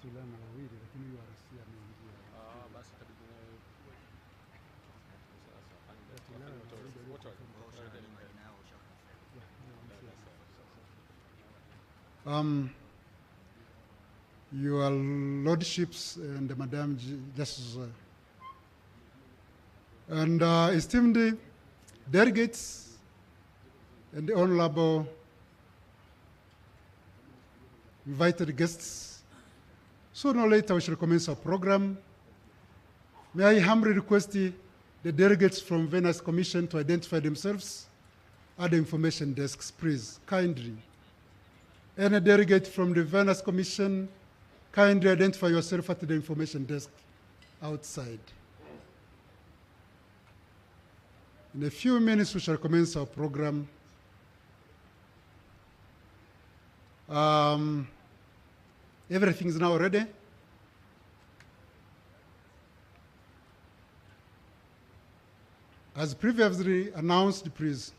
tulana wawili lakini huyu RC ameingia. Basi itabidi naye Your Lordships and Madam Justice and esteemed delegates and honorable invited guests, sooner or later we shall commence our program. May I humbly request the delegates from Venice Commission to identify themselves at the information desks, please, kindly. Any delegate from the Venice Commission, kindly identify yourself at the information desk outside. In a few minutes, we shall commence our program. Everything is now ready. As previously announced, please,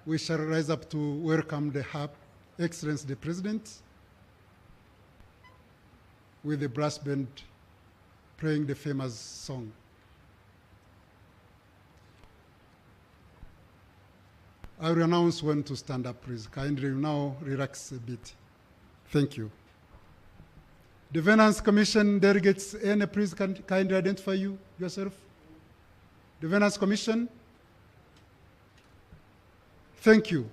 we shall rise up to welcome the Her Excellency the President with the brass band playing the famous song. I will announce when to stand up, please. Kindly now relax a bit. Thank you. The Venice Commission delegates, any please kindly identify yourself. The Venice Commission. Thank you.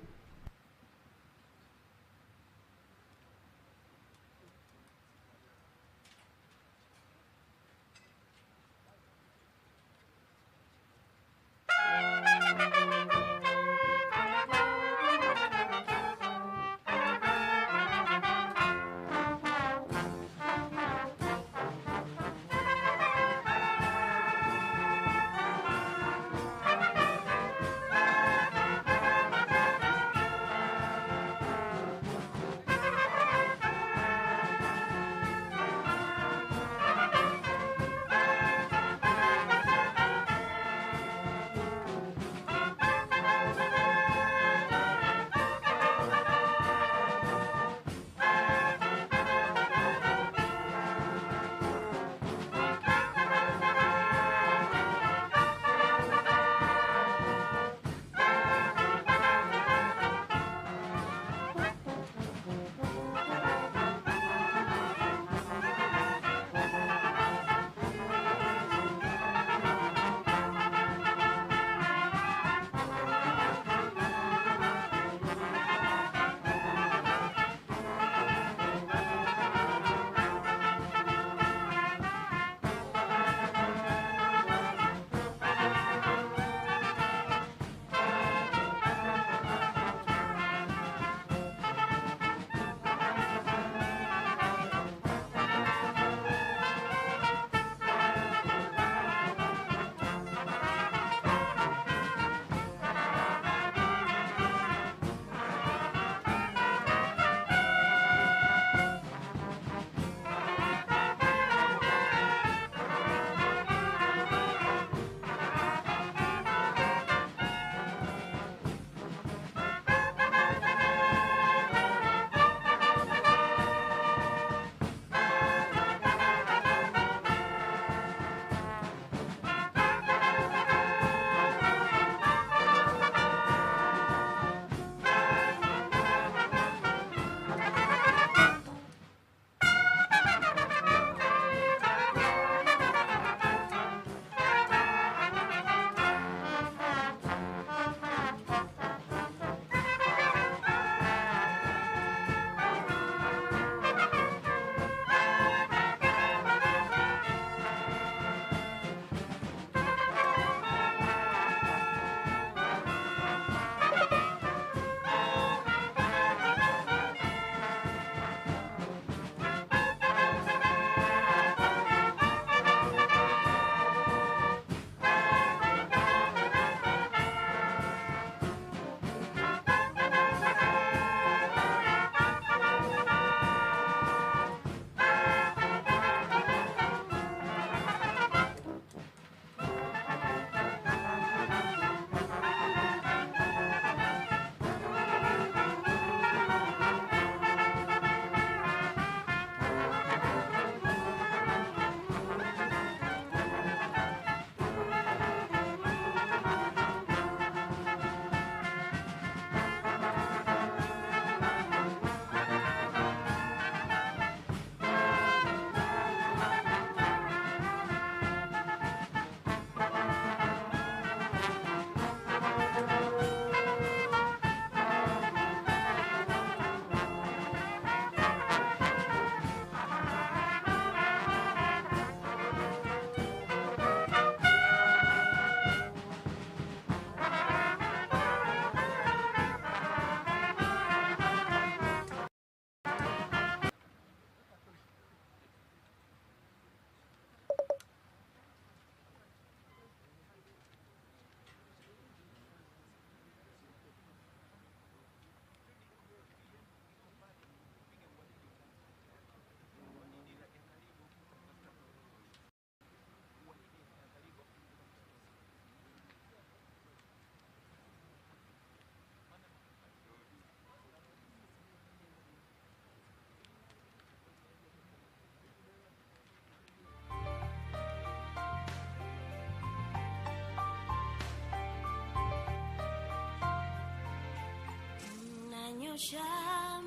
Nanyosha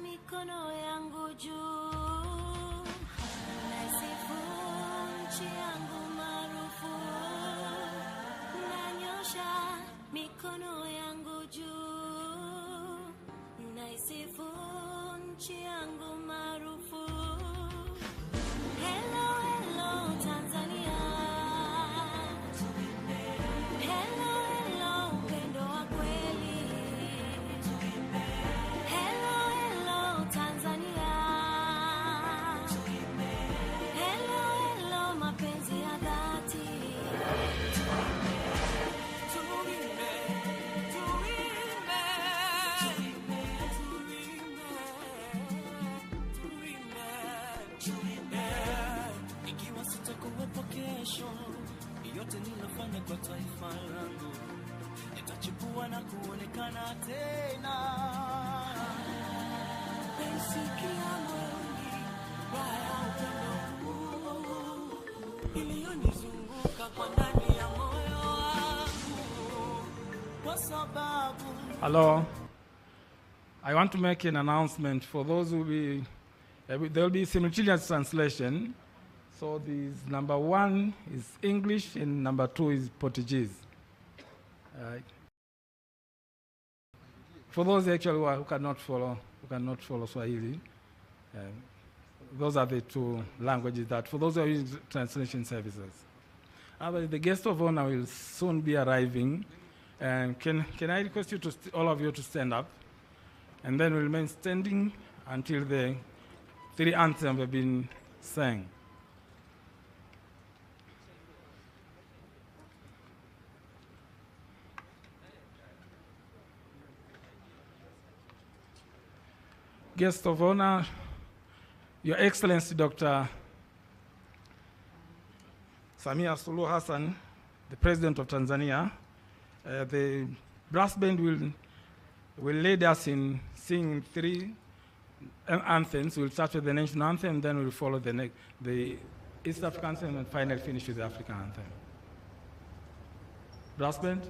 mikono yangu juu, naisifu nchi yangu maarufu. Nanyosha mikono yangu juu, naisifu nchi yangu maarufu. Hello, hello Tanzania. Hello, hello upendo wa kweli. Hello, hello Tanzania. Hello, hello mapenzi ya dhati. Ikiwa sitakuwepo kesho, yote nilofanya kwa taifa langu nitachukua na kuonekana tena. Sikia mwingi baya upendo iliyonizunguka kwa ndani ya moyo wangu kwa sababu. Hello. I want to make an announcement for those who will be, there will be simultaneous translation. So this number 1 is English and number 2 is Portuguese. For those actually who cannot follow Swahili, those are the 2 languages that, for those who are using translation services. The guest of honor will soon be arriving. And can I request you to all of you to stand up, and then we'll remain standing until the 3 anthems have been sang. Guest of honor, Your Excellency Dr. Samia Suluhu Hassan, the President of Tanzania. The brass band will lead us in singing 3 anthems. We'll start with the national anthem, then we'll follow the East African anthem, and finally finish with the African anthem. Brass band.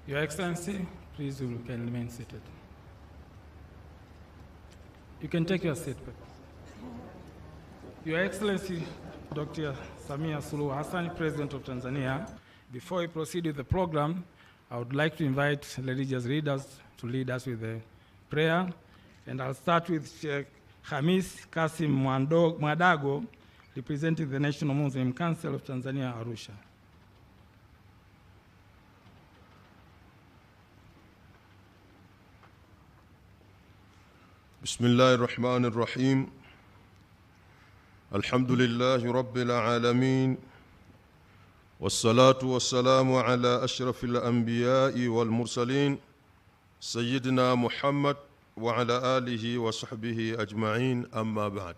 Your Excellency, please you can remain seated. You can take your seat. Your Excellency, Dr. Samia Suluhu Hassan, President of Tanzania, before we proceed with the program, I would like to invite religious leaders to lead us with a prayer. And I'll start with Sheikh Hamis Kasim Mwadago, representing the National Muslim Council of Tanzania, Arusha. Bismillahir Rahmanir Rahim. Alhamdulillahi Rabbil Alamin. Wassalatu wassalamu ala ashrafil anbiya'i wal mursalin. Sayyidina Muhammad wa ala alihi wa sahbihi ajma'in, amma ba'd.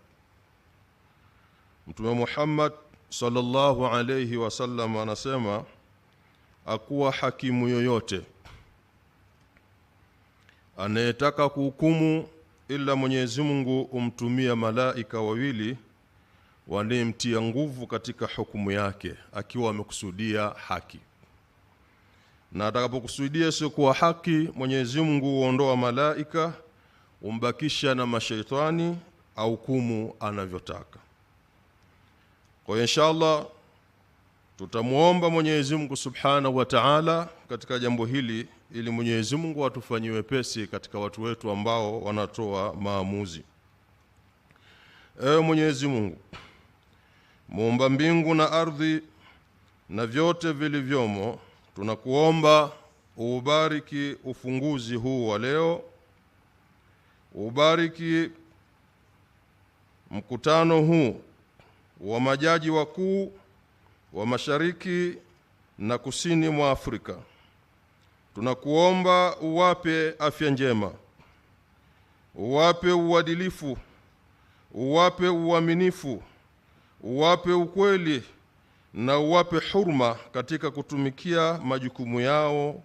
Mtume Muhammad sallallahu alayhi wasallam anasema, akuwa hakimu yoyote anayetaka kuhukumu ila Mwenyezi Mungu umtumia malaika wawili wanemtia nguvu katika hukumu yake, akiwa amekusudia haki. Na atakapokusudia sio kwa haki, Mwenyezi Mungu huondoa malaika, umbakisha na mashaitani au hukumu anavyotaka. Kwa inshallah tutamuomba Mwenyezi Mungu Subhanahu wa Ta'ala katika jambo hili, ili Mwenyezi Mungu atufanyie wepesi katika watu wetu ambao wanatoa maamuzi. Ewe Mwenyezi Mungu, muumba mbingu na ardhi na vyote vilivyomo, tunakuomba ubariki ufunguzi huu wa leo, ubariki mkutano huu wa majaji wakuu wa mashariki na kusini mwa Afrika. Tunakuomba uwape afya njema, uwape uadilifu, uwape uaminifu, uwape ukweli na uwape hurma katika kutumikia majukumu yao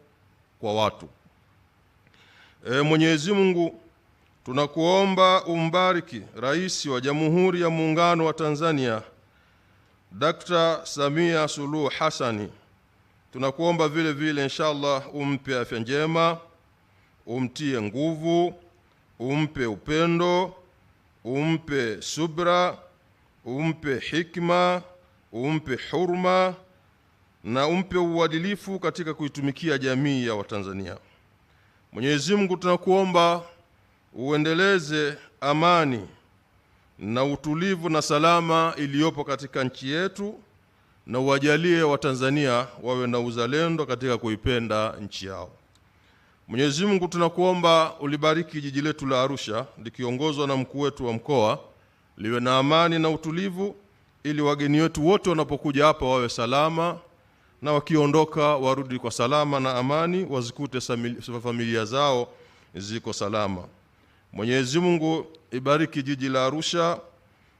kwa watu. Mwenyezi Mungu, tunakuomba umbariki Rais wa Jamhuri ya Muungano wa Tanzania Dr. Samia Suluhu Hassan. Tunakuomba vile vile inshallah umpe afya njema, umtie nguvu, umpe upendo, umpe subra, umpe hikma, umpe hurma na umpe uadilifu katika kuitumikia jamii ya Watanzania. Mwenyezi Mungu, tunakuomba uendeleze amani na utulivu na salama iliyopo katika nchi yetu, na uwajalie Watanzania wawe na uzalendo katika kuipenda nchi yao. Mwenyezi Mungu, tunakuomba ulibariki jiji letu la Arusha likiongozwa na mkuu wetu wa mkoa, liwe na amani na utulivu, ili wageni wetu wote wanapokuja hapa wawe salama, na wakiondoka warudi kwa salama na amani, wazikute familia zao ziko salama. Mwenyezi Mungu, ibariki jiji la Arusha.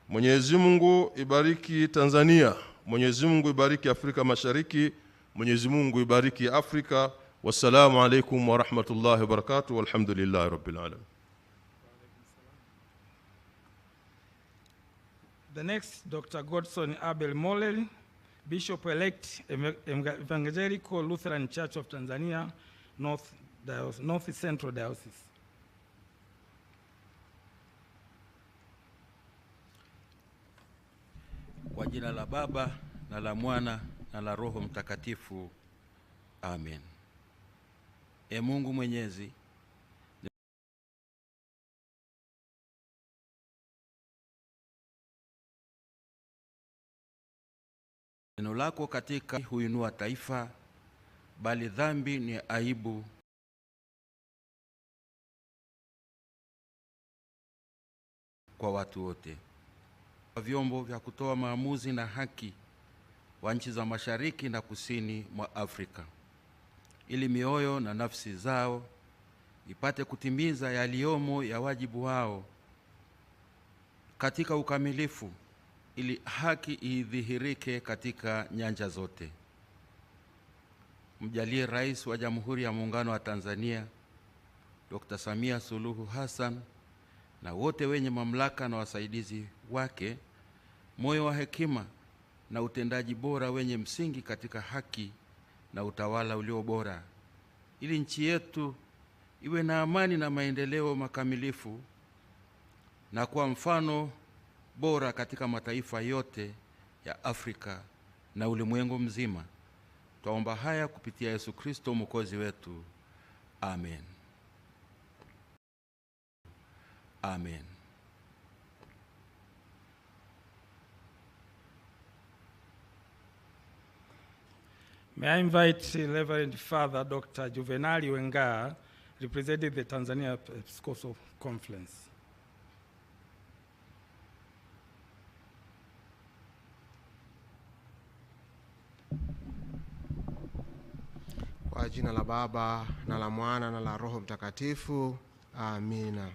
Mwenyezi Mungu, ibariki Tanzania. Mwenyezi Mungu, ibariki Afrika Mashariki. Mwenyezi Mungu, ibariki Afrika. Wassalamu alaykum wa rahmatullahi wa barakatuh. Walhamdulillahi rabbil alamin. The next, Dr. Godson Abel Molel, Bishop-elect Evangelical Lutheran Church of Tanzania, North Central Diocese. Kwa jina la Baba na la Mwana na la Roho Mtakatifu. Amen. Mungu Mwenyezi, neno lako katika huinua taifa, bali dhambi ni aibu kwa watu wote. Vyombo vya kutoa maamuzi na haki wa nchi za mashariki na kusini mwa Afrika, ili mioyo na nafsi zao ipate kutimiza yaliyomo ya wajibu wao katika ukamilifu, ili haki idhihirike katika nyanja zote. Mjalie Rais wa Jamhuri ya Muungano wa Tanzania Dr. Samia Suluhu Hassan na wote wenye mamlaka na wasaidizi wake moyo wa hekima na utendaji bora wenye msingi katika haki na utawala ulio bora, ili nchi yetu iwe na amani na maendeleo makamilifu na kuwa mfano bora katika mataifa yote ya Afrika na ulimwengu mzima. Twaomba haya kupitia Yesu Kristo Mwokozi wetu. Amen. Amen. May I invite Reverend Father Dr. Juvenali Wenga, representing the Tanzania Episcopal Conference. Kwa jina la Baba na la Mwana na la Roho Mtakatifu. Amina.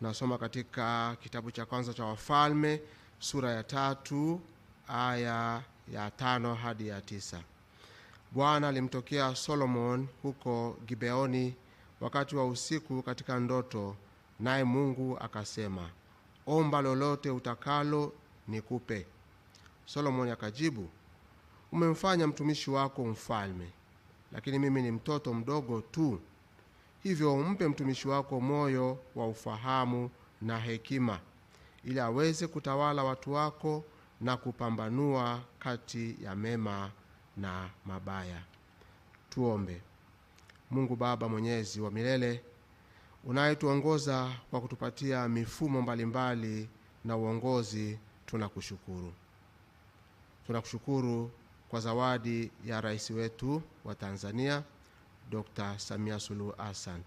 Nasoma katika kitabu cha kwanza cha Wafalme sura ya 3 aya ya 5 hadi ya 9. Bwana alimtokea Solomon huko Gibeoni wakati wa usiku katika ndoto, naye Mungu akasema, omba lolote utakalo nikupe. Solomon akajibu, umemfanya mtumishi wako mfalme, lakini mimi ni mtoto mdogo tu. Hivyo umpe mtumishi wako moyo wa ufahamu na hekima, ili aweze kutawala watu wako na kupambanua kati ya mema na mabaya. Tuombe. Mungu Baba mwenyezi wa milele, unayetuongoza kwa kutupatia mifumo mbalimbali na uongozi, tunakushukuru. Tunakushukuru kwa zawadi ya rais wetu wa Tanzania, Dr. Samia Suluhu Hassan,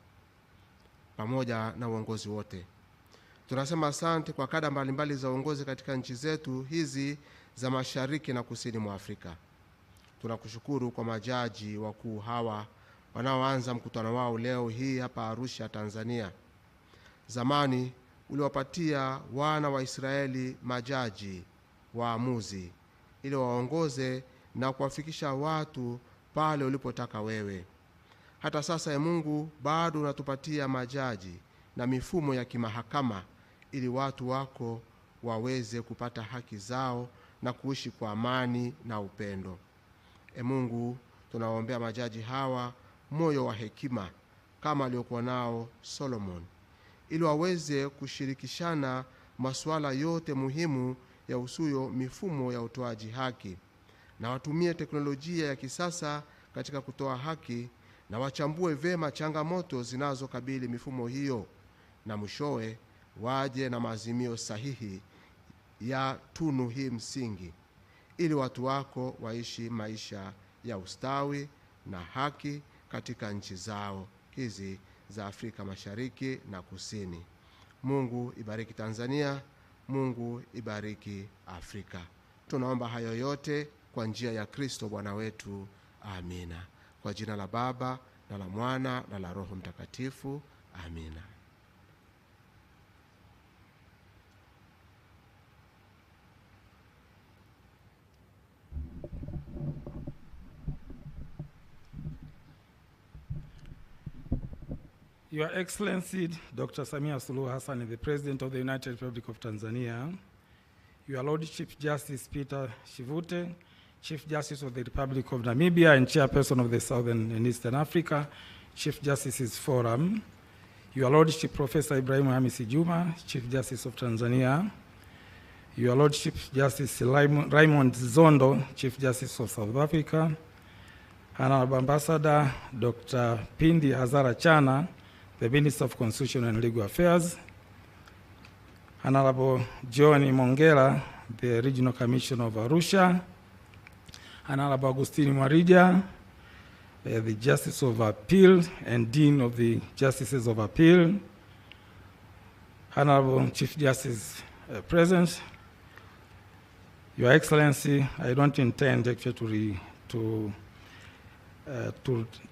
pamoja na uongozi wote. Tunasema asante kwa kada mbalimbali za uongozi katika nchi zetu hizi za mashariki na kusini mwa Afrika. Tunakushukuru kwa majaji wakuu hawa wanaoanza mkutano wao leo hii hapa Arusha, Tanzania. Zamani uliwapatia wana wa Israeli majaji waamuzi ili waongoze na kuwafikisha watu pale ulipotaka wewe. Hata sasa ya Mungu bado unatupatia majaji na mifumo ya kimahakama ili watu wako waweze kupata haki zao na kuishi kwa amani na upendo. Mungu, tunawaombea majaji hawa moyo wa hekima kama aliokuwa nao Solomon, ili waweze kushirikishana masuala yote muhimu ya usuyo mifumo ya utoaji haki, na watumie teknolojia ya kisasa katika kutoa haki, na wachambue vema changamoto zinazokabili mifumo hiyo, na mwishowe waje na maazimio sahihi ya tunu hii msingi, ili watu wako waishi maisha ya ustawi na haki katika nchi zao hizi za Afrika Mashariki na Kusini. Mungu ibariki Tanzania, Mungu ibariki Afrika. Tunaomba hayo yote kwa njia ya Kristo Bwana wetu. Amina. Kwa jina la Baba na la Mwana na la Roho Mtakatifu. Amina. Your Excellency, Dr. Samia Suluhu Hassan, the President of the United Republic of Tanzania, Your Lord Chief Justice Peter Shivute, Chief Justice of the Republic of Namibia and Chairperson of the Southern and Eastern Africa Chief Justices Forum, Your Lordship Professor Ibrahim Hamisi Juma, Chief Justice of Tanzania, Your Lordship Justice Raymond Zondo, Chief Justice of South Africa, Honorable Ambassador Dr. Pindi Hazara Chana, the Minister of Constitution and Legal Affairs, Honorable John Mongela, the Regional Commissioner of Arusha, Honorable Agustini Marija, the Justice of Appeal and Dean of the Justices of Appeal, Honorable Chief Justice present, Your Excellency, I don't intend actually to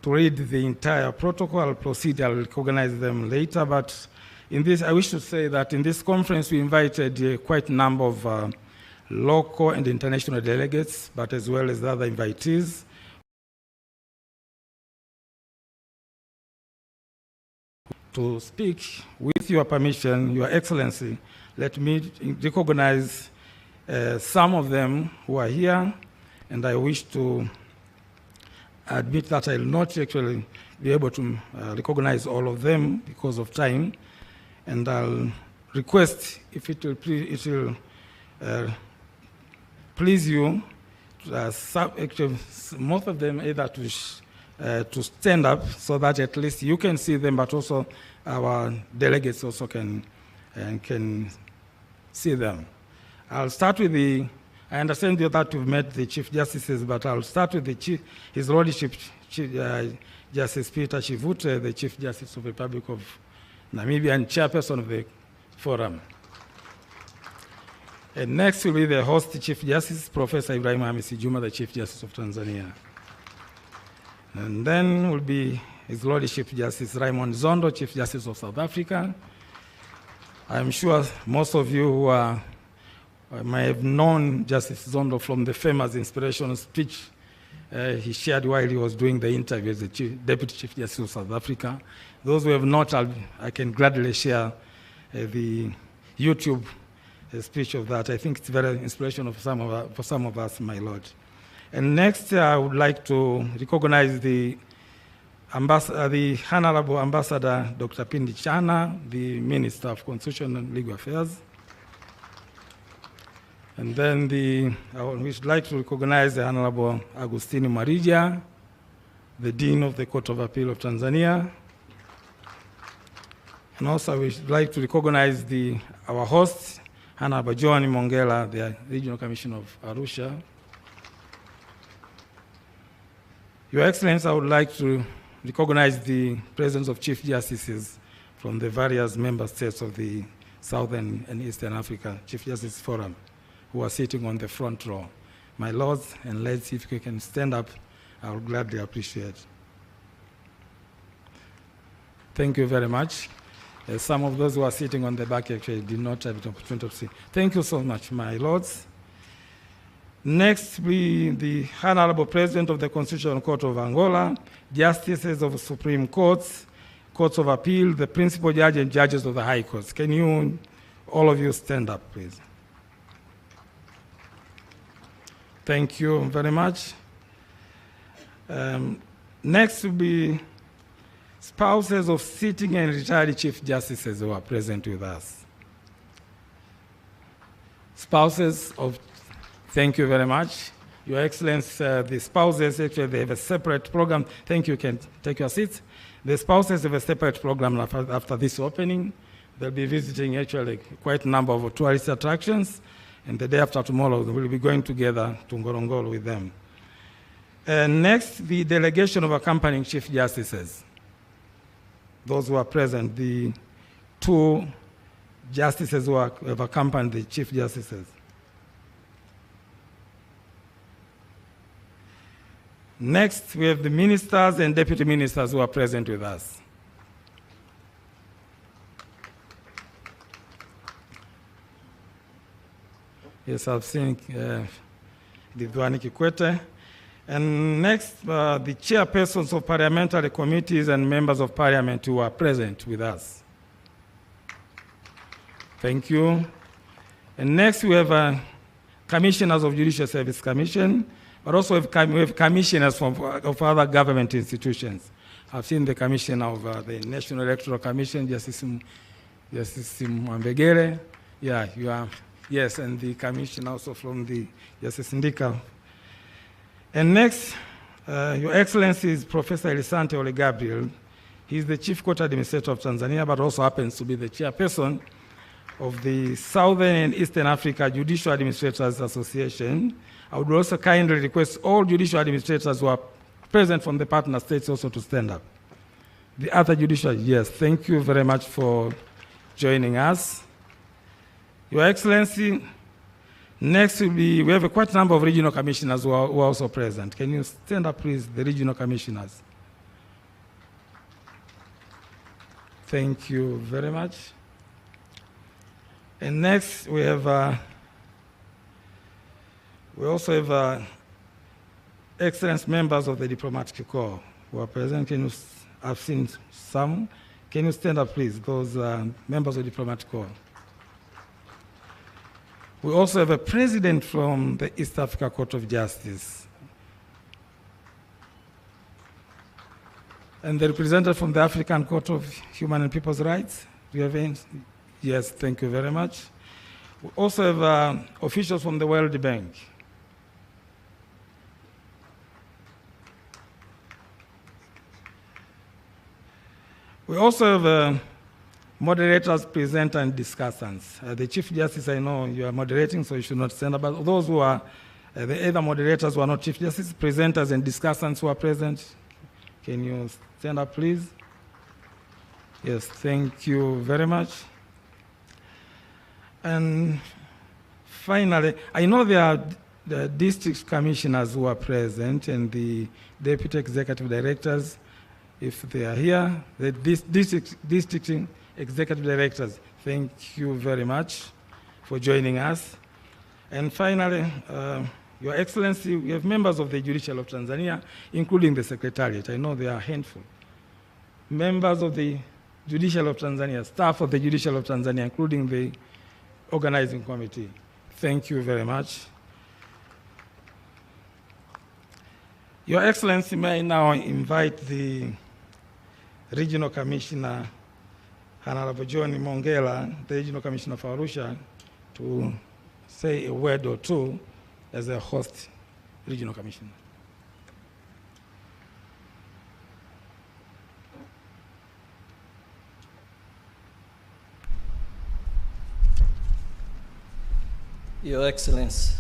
read the entire protocol. I'll proceed, I'll recognize them later, but in this, I wish to say that in this conference we invited quite a number of local and international delegates, but as well as the other invitees. To speak, with your permission, Your Excellency, let me recognize some of them who are here, and I wish to I admit that I will not actually be able to recognize all of them because of time, and I'll request if it will please you, actually most of them either to stand up so that at least you can see them, but also our delegates also can see them. I'll start with I understand that you've met the Chief Justices, but I'll start with His Lordship Justice Peter Chivute, the Chief Justice of the Republic of Namibia and Chairperson of the Forum. And next will be the host Chief Justice, Professor Ibrahim Hamisi Juma, the Chief Justice of Tanzania. And then will be His Lordship Justice Raymond Zondo, Chief Justice of South Africa. I'm sure most of you who may have known Justice Zondo from the famous inspirational speech he shared while he was doing the interview as the Deputy Chief Justice of South Africa. Those who have not, I can gladly share the YouTube speech of that. I think it's very inspirational for some of us, my Lord. And next, I would like to recognize the Honorable Ambassador Dr. Pindi Chana, the Minister of Constitution and Legal Affairs. And then we would like to recognize the Honorable Agustino Marija, the Dean of the Court of Appeal of Tanzania. And also we would like to recognize our host, Honorable Joan Mongela, the Regional Commissioner of Arusha. Your Excellency, I would like to recognize the presence of Chief Justices from the various member states of the Southern and Eastern Africa Chief Justice Forum, who are sitting on the front row. My lords and ladies, if you can stand up, I will gladly appreciate. Thank you very much. Some of those who are sitting on the back actually did not have the opportunity to see. Thank you so much, my lords. Next, the Honorable President of the Constitutional Court of Angola, Justices of Supreme Courts, Courts of Appeal, the Principal Judge and Judges of the High Courts. Can you, all of you, stand up, please? Thank you very much. Next will be spouses of sitting and retired Chief Justices who are present with us. Spouses of, thank you very much. Your Excellency, the spouses, actually, they have a separate program. Thank you, can take your seats. The spouses have a separate program after this opening. They'll be visiting actually quite a number of tourist attractions. And the day after tomorrow, we'll be going together to Ngorongoro with them. Next, the delegation of accompanying Chief Justices. Those who are present, the two justices who have accompanied the Chief Justices. Next, we have the ministers and deputy ministers who are present with us. Yes, I've seen Divani Kikwete. And next, the chairpersons of parliamentary committees and members of parliament who are present with us. Thank you. And next, we have commissioners of Judicial Service Commission, but also we have commissioners of other government institutions. I've seen the commissioner of the National Electoral Commission, Justice Mwambegele. Yeah, you are. Yes, and the commissioner also from the Justice Ndika. And next, Your Excellency is Professor Elisante Ole Gabriel. He's the Chief Court Administrator of Tanzania, but also happens to be the chairperson of the Southern and Eastern Africa Judicial Administrators Association. I would also kindly request all judicial administrators who are present from the partner states also to stand up. The other judicial, yes, thank you very much for joining us. Your Excellency, next will be, we have quite a number of regional commissioners who are also present. Can you stand up, please, the regional commissioners? Thank you very much. And next, we have, we also have excellent members of the diplomatic corps who are present. Can you, I've seen some. Can you stand up, please, those members of the diplomatic corps? We also have a president from the East Africa Court of Justice. And the representative from the African Court of Human and People's Rights, do you have any? Yes, thank you very much. We also have officials from the World Bank. We also have moderators, presenters, and discussants. The Chief Justice, I know you are moderating, so you should not stand up. But those who are the other moderators who are not Chief Justice, presenters, and discussants who are present, can you stand up, please? Yes, thank you very much. And finally, I know there are the district commissioners who are present and the deputy executive directors, if they are here, the district executive directors, thank you very much for joining us. And finally, Your Excellency, we have members of the Judicial of Tanzania, including the Secretariat. I know there are a handful. Members of the Judicial of Tanzania, staff of the Judicial of Tanzania, including the organizing committee. Thank you very much. Your Excellency, may I now invite the Regional Commissioner, Honorable John Mongela, the Regional Commissioner for Arusha, to say a word or two as a host Regional Commissioner. Your Excellency,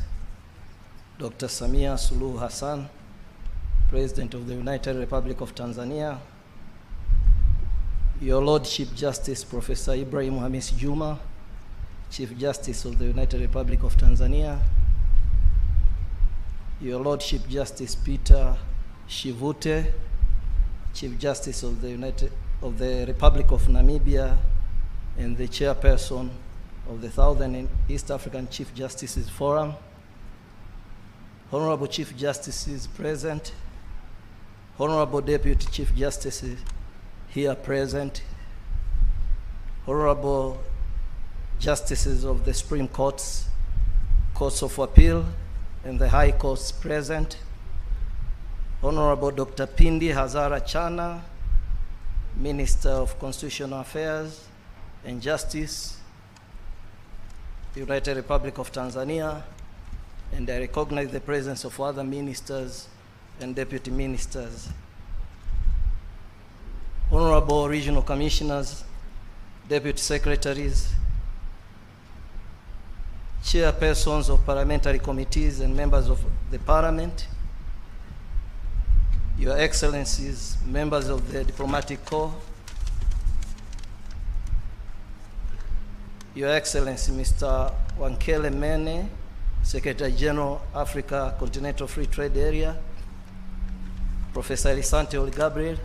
Dr. Samia Suluhu Hassan, President of the United Republic of Tanzania, Your Lordship Justice Professor Ibrahim Hamis Juma, Chief Justice of the United Republic of Tanzania, Your Lordship Justice Peter Shivute, Chief Justice of the Republic of Namibia, and the Chairperson of the Southern and East African Chief Justices Forum, Honorable Chief Justices present, Honorable Deputy Chief Justices here present, Honorable Justices of the Supreme Courts, Courts of Appeal, and the High Courts present, Honorable Dr. Pindi Hazara Chana, Minister of Constitutional Affairs and Justice, United Republic of Tanzania, and I recognize the presence of other ministers and deputy ministers. Honorable Regional Commissioners, Deputy Secretaries, Chairpersons of parliamentary committees and members of the Parliament, Your Excellencies, members of the Diplomatic Corps, Your Excellency, Mr. Wankele Mene, Secretary General, Africa Continental Free Trade Area, Professor Elisante Oli Gabriel,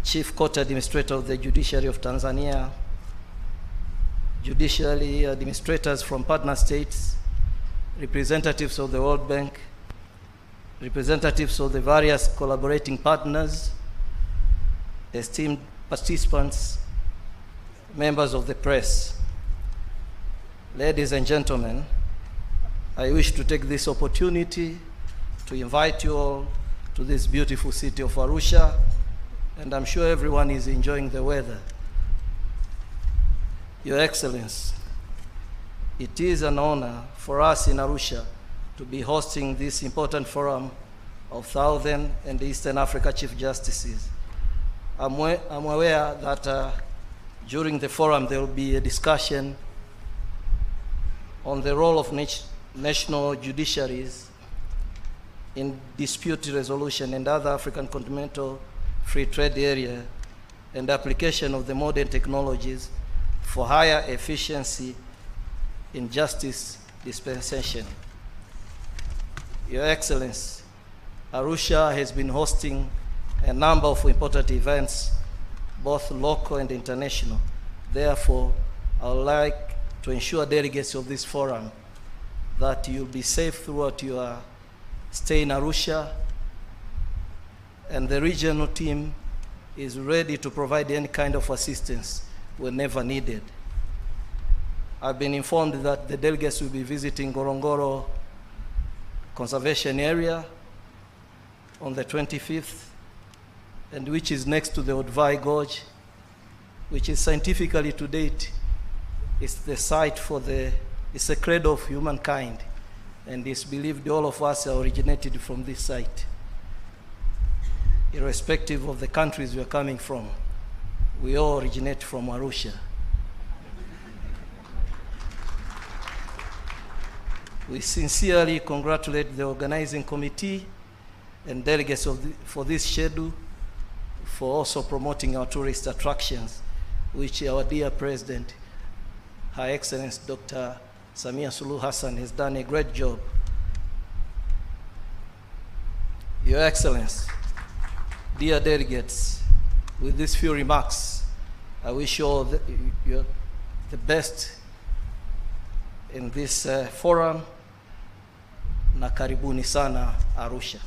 Chief Court Administrator of the Judiciary of Tanzania, Judiciary Administrators from partner states, representatives of the World Bank, representatives of the various collaborating partners, esteemed participants, members of the press. Ladies and gentlemen, I wish to take this opportunity to invite you all to this beautiful city of Arusha, and I'm sure everyone is enjoying the weather. Your Excellency, it is an honor for us in Arusha to be hosting this important forum of Southern and Eastern Africa Chief Justices. I'm aware that during the forum there will be a discussion on the role of national judiciaries in dispute resolution and other African continental free trade area and application of the modern technologies for higher efficiency in justice dispensation. Your Excellency, Arusha has been hosting a number of important events, both local and international. Therefore, I would like to ensure delegates of this forum that you'll be safe throughout your stay in Arusha, and the regional team is ready to provide any kind of assistance whenever needed. I've been informed that the delegates will be visiting Ngorongoro Conservation Area on the 25th, and which is next to the Olduvai Gorge, which is scientifically to date is the site for it's a cradle of humankind, and it's believed all of us are originated from this site. Irrespective of the countries we are coming from, we all originate from Arusha. We sincerely congratulate the organizing committee and delegates for this schedule for also promoting our tourist attractions, which our dear President, Her Excellency Dr. Samia Suluhu Hassan has done a great job. Your Excellency, dear delegates, with these few remarks, I wish you all the best in this forum, na karibuni sana Arusha.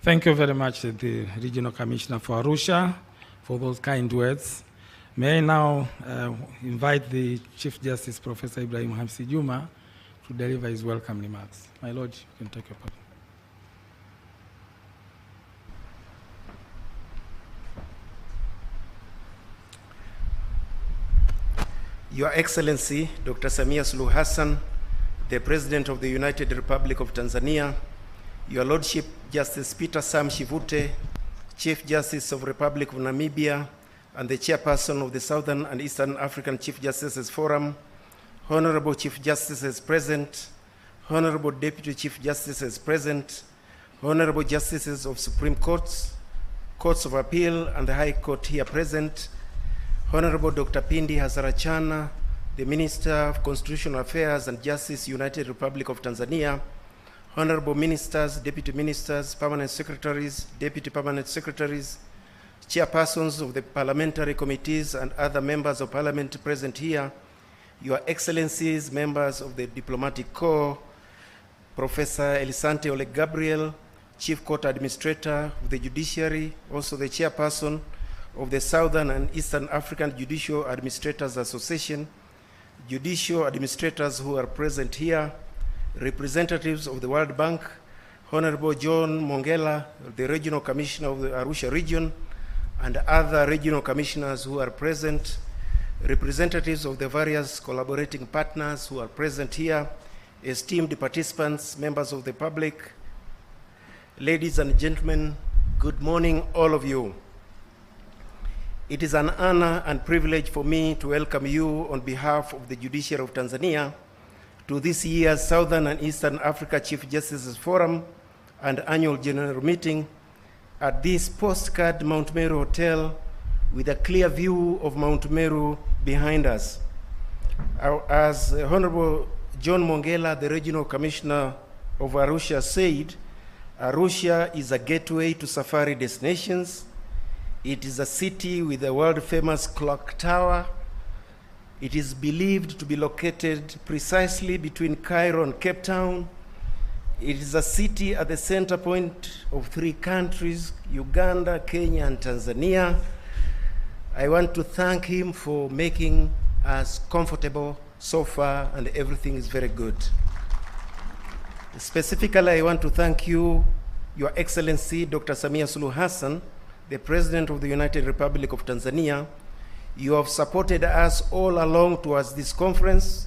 Thank you very much, the Regional Commissioner for Arusha, for those kind words. May I now invite the Chief Justice, Professor Ibrahim Hamsi Juma, to deliver his welcome remarks. My Lord, you can take your part. Your Excellency, Dr. Samia Suluhu Hassan, the President of the United Republic of Tanzania, Your Lordship, Justice Peter Sam Shivute, Chief Justice of Republic of Namibia, and the Chairperson of the Southern and Eastern African Chief Justices Forum, Honorable Chief Justices present, Honorable Deputy Chief Justices present, Honorable Justices of Supreme Courts, Courts of Appeal, and the High Court here present, Honorable Dr. Pindi Hasarachana, the Minister of Constitutional Affairs and Justice, United Republic of Tanzania, Honorable Ministers, Deputy Ministers, Permanent Secretaries, Deputy Permanent Secretaries, Chairpersons of the parliamentary committees and other members of Parliament present here, Your Excellencies, members of the Diplomatic Corps, Professor Elisante Ole Gabriel, Chief Court Administrator of the Judiciary, also the Chairperson of the Southern and Eastern African Judicial Administrators Association, judicial administrators who are present here, representatives of the World Bank, Honorable John Mongela, the Regional Commissioner of the Arusha region, and other regional commissioners who are present, representatives of the various collaborating partners who are present here, esteemed participants, members of the public, ladies and gentlemen, good morning, all of you. It is an honor and privilege for me to welcome you on behalf of the Judiciary of Tanzania to this year's Southern and Eastern Africa Chief Justices Forum and Annual General Meeting at this postcard Mount Meru Hotel with a clear view of Mount Meru behind us. As Honorable John Mongela, the Regional Commissioner of Arusha, said, Arusha is a gateway to safari destinations. It is a city with a world-famous clock tower. It is believed to be located precisely between Cairo and Cape Town. It is a city at the center point of three countries, Uganda, Kenya, and Tanzania. I want to thank him for making us comfortable so far, and everything is very good. Specifically, I want to thank you, Your Excellency, Dr. Samia Suluhu Hassan, the President of the United Republic of Tanzania. You have supported us all along towards this conference,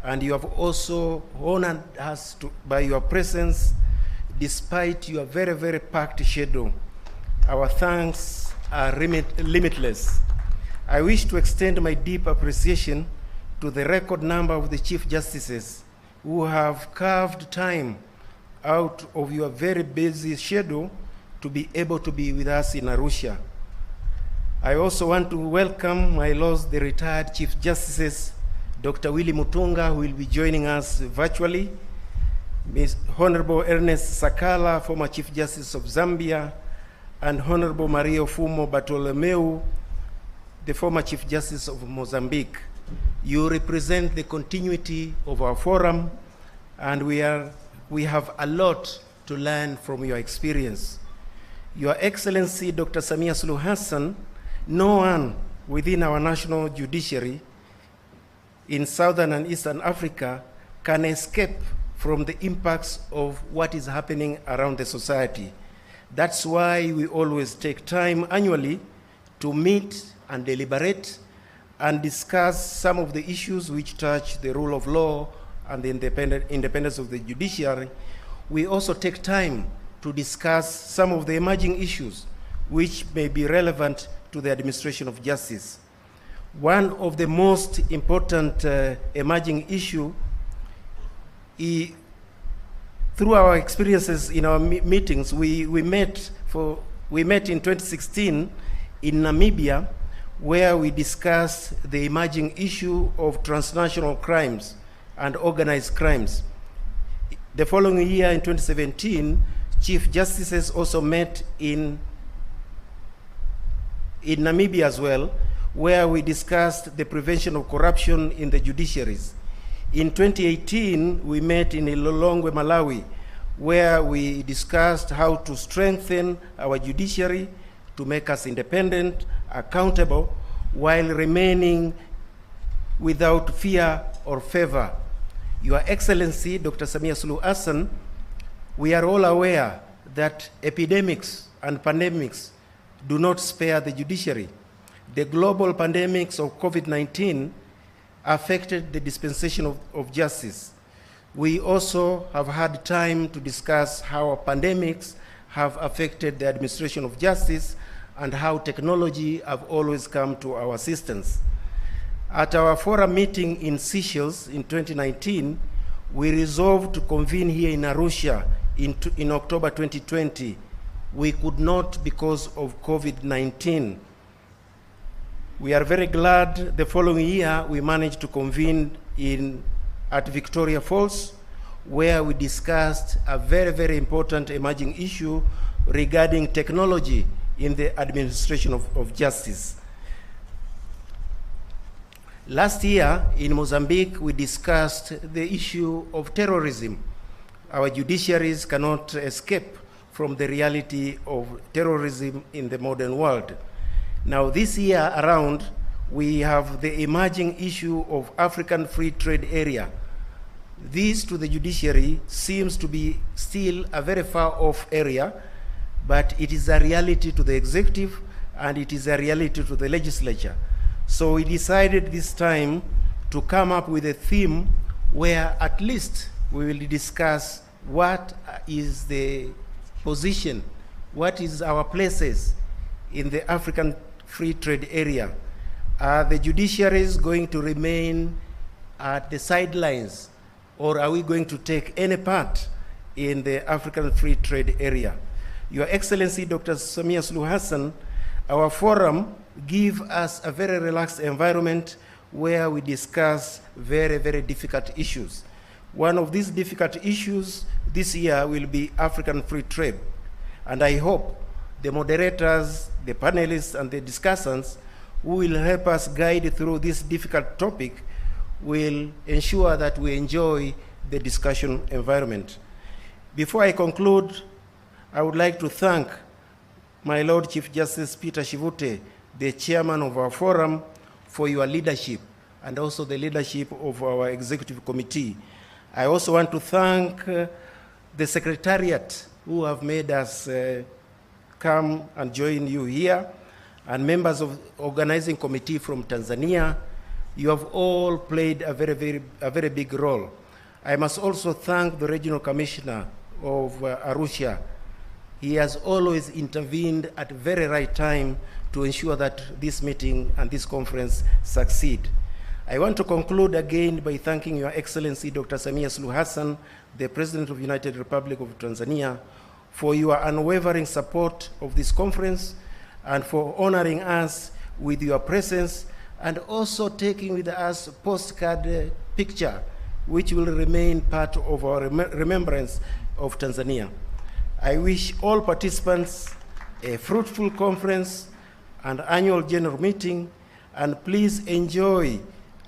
and you have also honored us by your presence despite your very, very packed schedule. Our thanks are limitless. I wish to extend my deep appreciation to the record number of the Chief Justices who have carved time out of your very busy schedule to be able to be with us in Arusha. I also want to welcome my lords, the retired Chief Justices, Dr. Willy Mutunga, who will be joining us virtually, Ms. Honorable Ernest Sakala, former Chief Justice of Zambia, and Honorable Maria Fumo Bartolomeu, the former Chief Justice of Mozambique. You represent the continuity of our forum, and we have a lot to learn from your experience. Your Excellency, Dr. Samia Suluhu Hassan, no one within our national judiciary in Southern and Eastern Africa can escape from the impacts of what is happening around the society. That's why we always take time annually to meet and deliberate and discuss some of the issues which touch the rule of law and the independence of the judiciary. We also take time to discuss some of the emerging issues which may be relevant to the administration of justice. One of the most important emerging issue, through our experiences in our meetings, we met in 2016 in Namibia, where we discussed the emerging issue of transnational crimes and organized crimes. The following year, in 2017, Chief Justices also met in Namibia as well, where we discussed the prevention of corruption in the judiciaries. In 2018, we met in Lilongwe, Malawi, where we discussed how to strengthen our judiciary to make us independent, accountable, while remaining without fear or favor. Your Excellency, Dr. Samia Suluhu Hassan, we are all aware that epidemics and pandemics do not spare the judiciary. The global pandemics of COVID-19 affected the dispensation of justice. We also have had time to discuss how pandemics have affected the administration of justice and how technology have always come to our assistance. At our forum meeting in Seychelles in 2019, we resolved to convene here in Arusha in October 2020. We could not because of COVID-19. We are very glad the following year we managed to convene at Victoria Falls, where we discussed a very, very important emerging issue regarding technology in the administration of justice. Last year in Mozambique, we discussed the issue of terrorism. Our judiciaries cannot escape from the reality of terrorism in the modern world. Now this year around, we have the emerging issue of African Free Trade Area. This to the judiciary seems to be still a very far off area, but it is a reality to the executive and it is a reality to the legislature. So we decided this time to come up with a theme where at least we will discuss what is the position, what is our places in the African Free Trade Area. Are the judiciaries going to remain at the sidelines, or are we going to take any part in the African Free Trade Area? Your Excellency, Dr. Samia Suluhu Hassan, our forum gives us a very relaxed environment where we discuss very, very difficult issues. One of these difficult issues this year will be African free trade. And I hope the moderators, the panelists, and the discussants who will help us guide through this difficult topic will ensure that we enjoy the discussion environment. Before I conclude, I would like to thank my Lord Chief Justice Peter Shivute, the chairman of our forum, for your leadership and also the leadership of our executive committee. I also want to thank the secretariat who have made us come and join you here, and members of organizing committee from Tanzania. You have all played a very big role. I must also thank the regional commissioner of Arusha. He has always intervened at the very right time to ensure that this meeting and this conference succeed. I want to conclude again by thanking Your Excellency Dr. Samia Suluhu Hassan, the President of the United Republic of Tanzania, for your unwavering support of this conference and for honoring us with your presence, and also taking with us a postcard picture which will remain part of our remembrance of Tanzania. I wish all participants a fruitful conference and annual general meeting, and please enjoy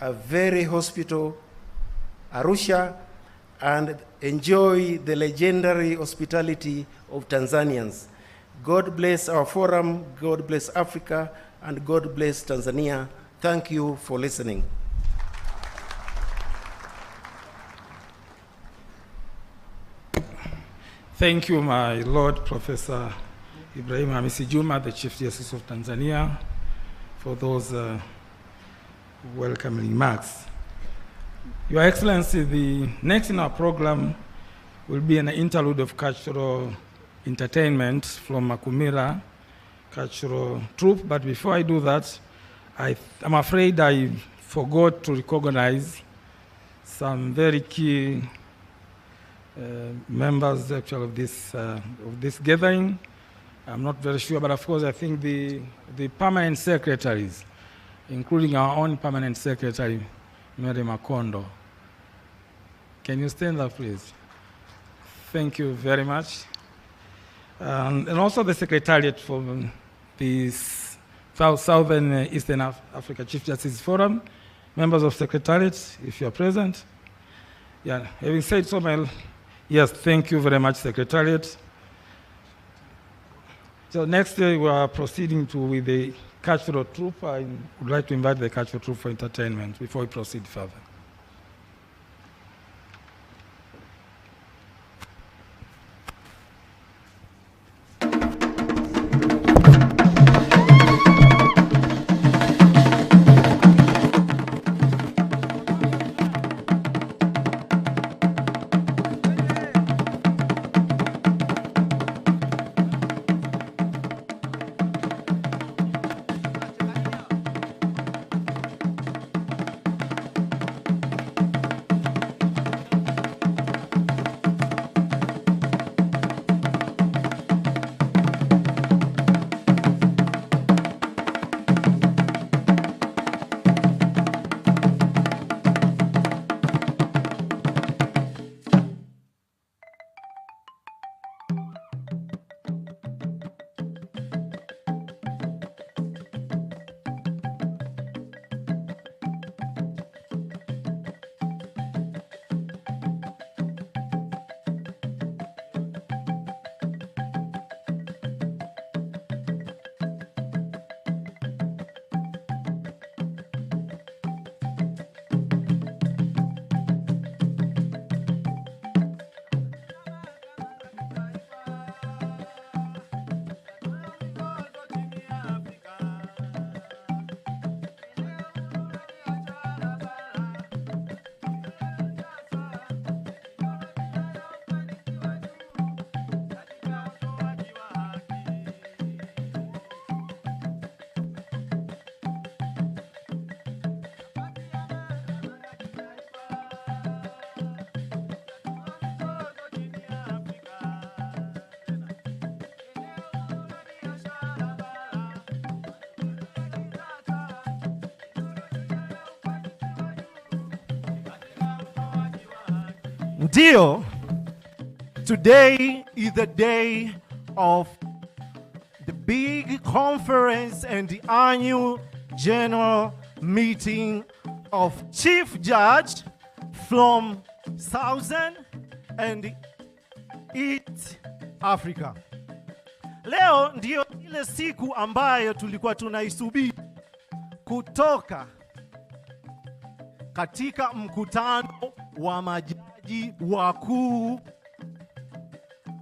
a very hospitable Arusha and enjoy the legendary hospitality of Tanzanians. God bless our forum, God bless Africa, and God bless Tanzania. Thank you for listening. Thank you, my Lord, Professor Ibrahim Hamisi Juma, the Chief Justice of Tanzania, for those welcoming remarks. Your Excellency, the next in our program will be an interlude of cultural entertainment from Makumira Cultural Troupe. But before I do that, I'm afraid I forgot to recognize some very key members actually of this gathering. I'm not very sure, but of course I think the permanent secretaries, including our own permanent secretary, Mary Makondo. Can you stand up, please? Thank you very much. And also the Secretariat for the Southern Eastern Africa Chief Justice Forum, members of Secretariat, if you are present. Yeah, having said so, yes, thank you very much, Secretariat. So next we are proceeding with the cultural troupe. I would like to invite the cultural troupe for entertainment before we proceed further. Ndio, today is the day of the big conference and the annual general meeting of Chief Judge from Southern and East Africa. Leo ndio ile siku ambayo tulikuwa tunaisubiri kutoka katika mkutano wa majaji wakuu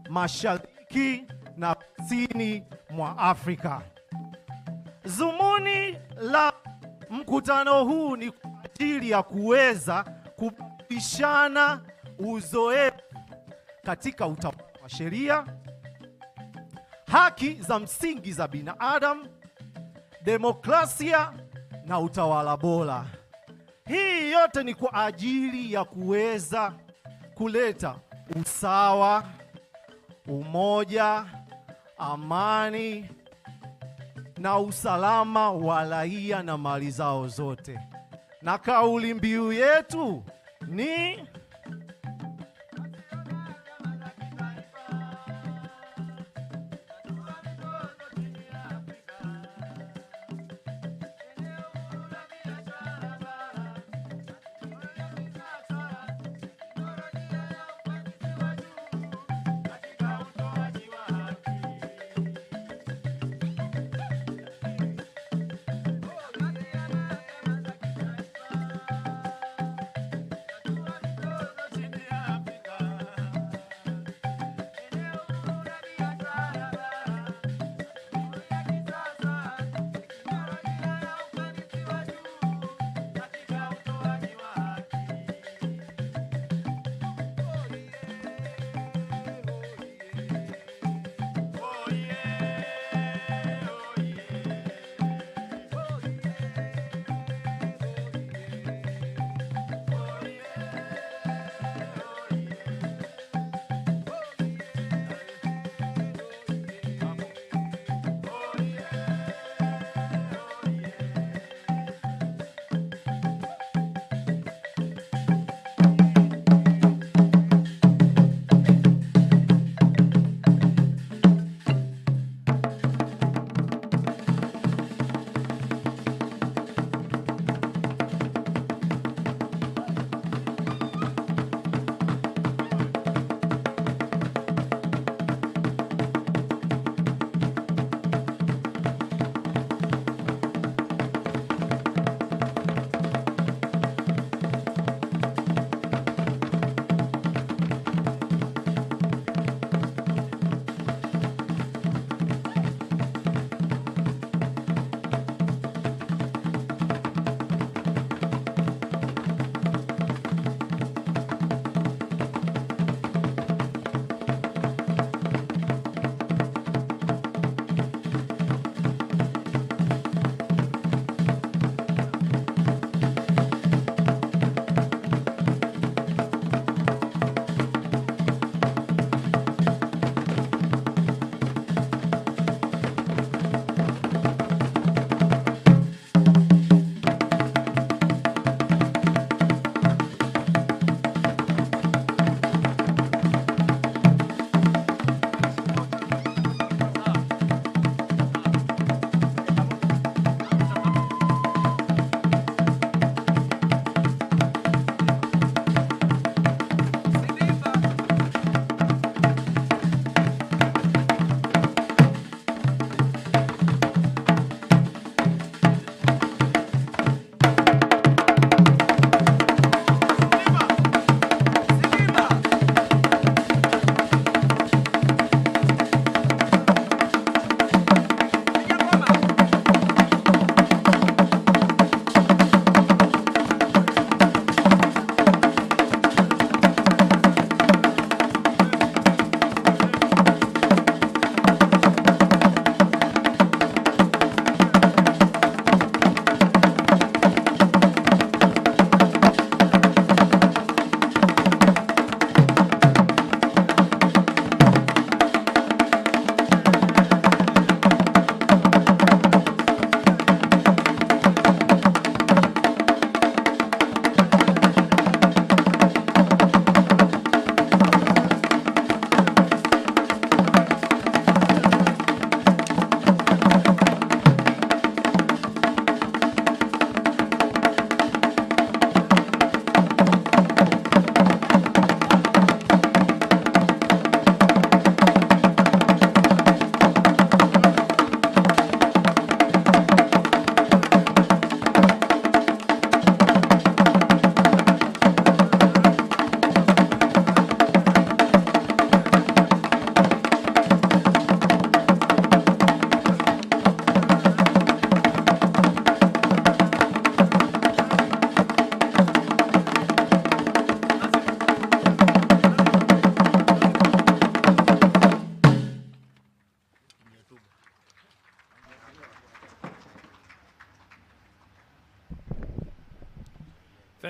mashariki na kusini mwa Afrika. Zumuni la mkutano huu ni kwa ajili ya kuweza kubadilishana uzoefu katika utawala wa sheria, haki za msingi za binadamu, demokrasia na utawala bora. Hii yote ni kwa ajili ya kuweza kuleta usawa, umoja, amani na usalama wa raia na mali zao zote. Na kauli mbiu yetu ni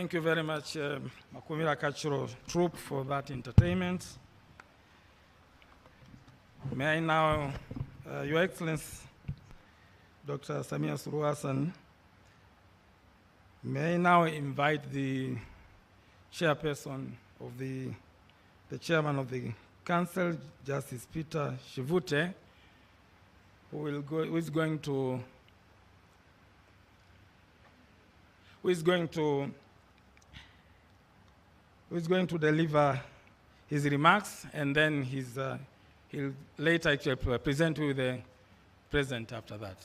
Thank you very much, Makumira Cultural Troupe, for that entertainment. May I now, Your Excellency, Dr. Samia Suluhu Hassan, may I now invite the chairperson of the chairman of the council, Justice Peter Shivute, who is going to deliver his remarks, and then he'll later actually present with the president after that.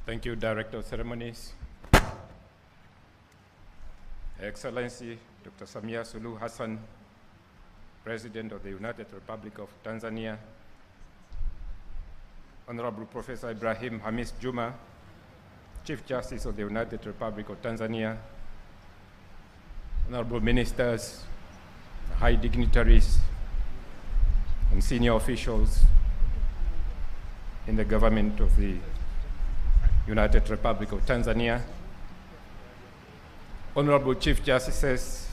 Thank you, Director of Ceremonies. Excellency Dr. Samia Suluhu Hassan, President of the United Republic of Tanzania, Honorable Professor Ibrahim Hamis Juma, Chief Justice of the United Republic of Tanzania, Honorable Ministers, high dignitaries, and senior officials in the government of the United Republic of Tanzania, Honorable Chief Justices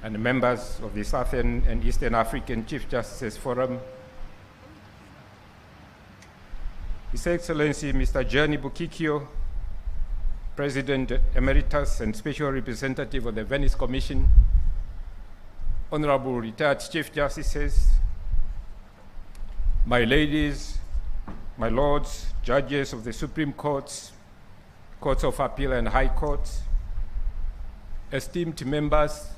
and members of the Southern and Eastern African Chief Justices Forum, His Excellency Mr. Gianni Bukikio, President Emeritus and Special Representative of the Venice Commission, Honorable Retired Chief Justices, my ladies, my lords, judges of the Supreme Courts, Courts of Appeal and High Courts, esteemed members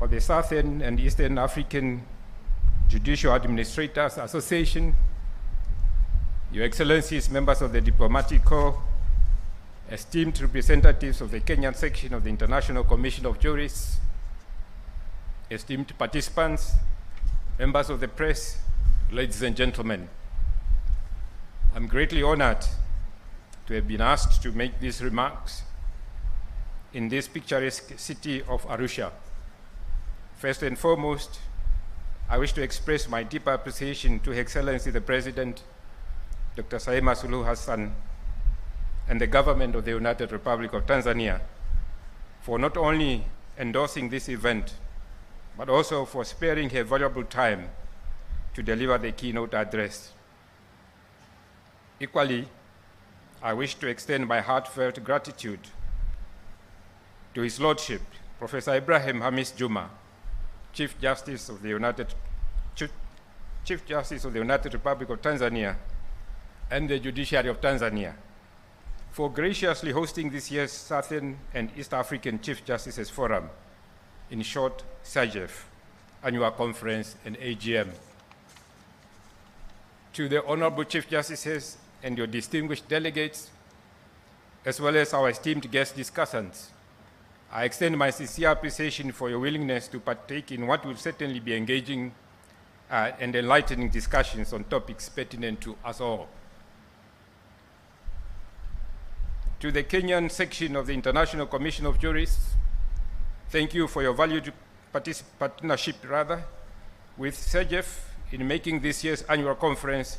of the Southern and Eastern African Judicial Administrators Association, Your Excellencies, members of the Diplomatic Corps, esteemed representatives of the Kenyan section of the International Commission of Jurists, esteemed participants, members of the press, ladies and gentlemen, I'm greatly honored to have been asked to make these remarks in this picturesque city of Arusha. First and foremost, I wish to express my deep appreciation to Her Excellency the President, Dr. Samia Suluhu Hassan, and the government of the United Republic of Tanzania for not only endorsing this event, but also for sparing her valuable time to deliver the keynote address. Equally, I wish to extend my heartfelt gratitude to His Lordship, Professor Ibrahim Hamis Juma, Chief Justice of the United Republic of Tanzania, and the Judiciary of Tanzania, for graciously hosting this year's Southern and East African Chief Justices Forum, in short, SAGEF, Annual Conference and AGM. To the Honorable Chief Justices and your distinguished delegates, as well as our esteemed guest discussants, I extend my sincere appreciation for your willingness to partake in what will certainly be engaging and enlightening discussions on topics pertinent to us all. To the Kenyan section of the International Commission of Jurists, thank you for your valued partnership with SAGEF in making this year's annual conference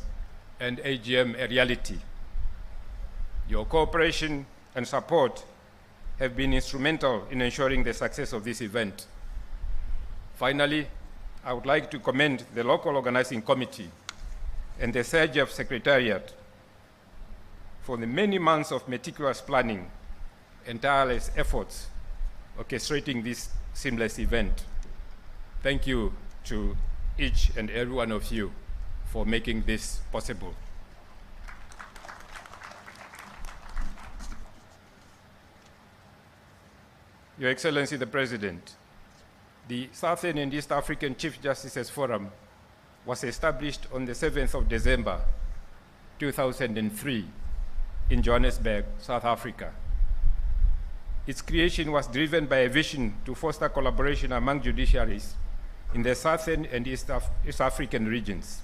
and AGM a reality. Your cooperation and support have been instrumental in ensuring the success of this event. Finally, I would like to commend the local organizing committee and the SAGEF Secretariat for the many months of meticulous planning and tireless efforts orchestrating this seamless event. Thank you to each and every one of you for making this possible. Your Excellency the President, the Southern and East African Chief Justices Forum was established on the 7th of December, 2003 in Johannesburg, South Africa. Its creation was driven by a vision to foster collaboration among judiciaries in the Southern and East African regions,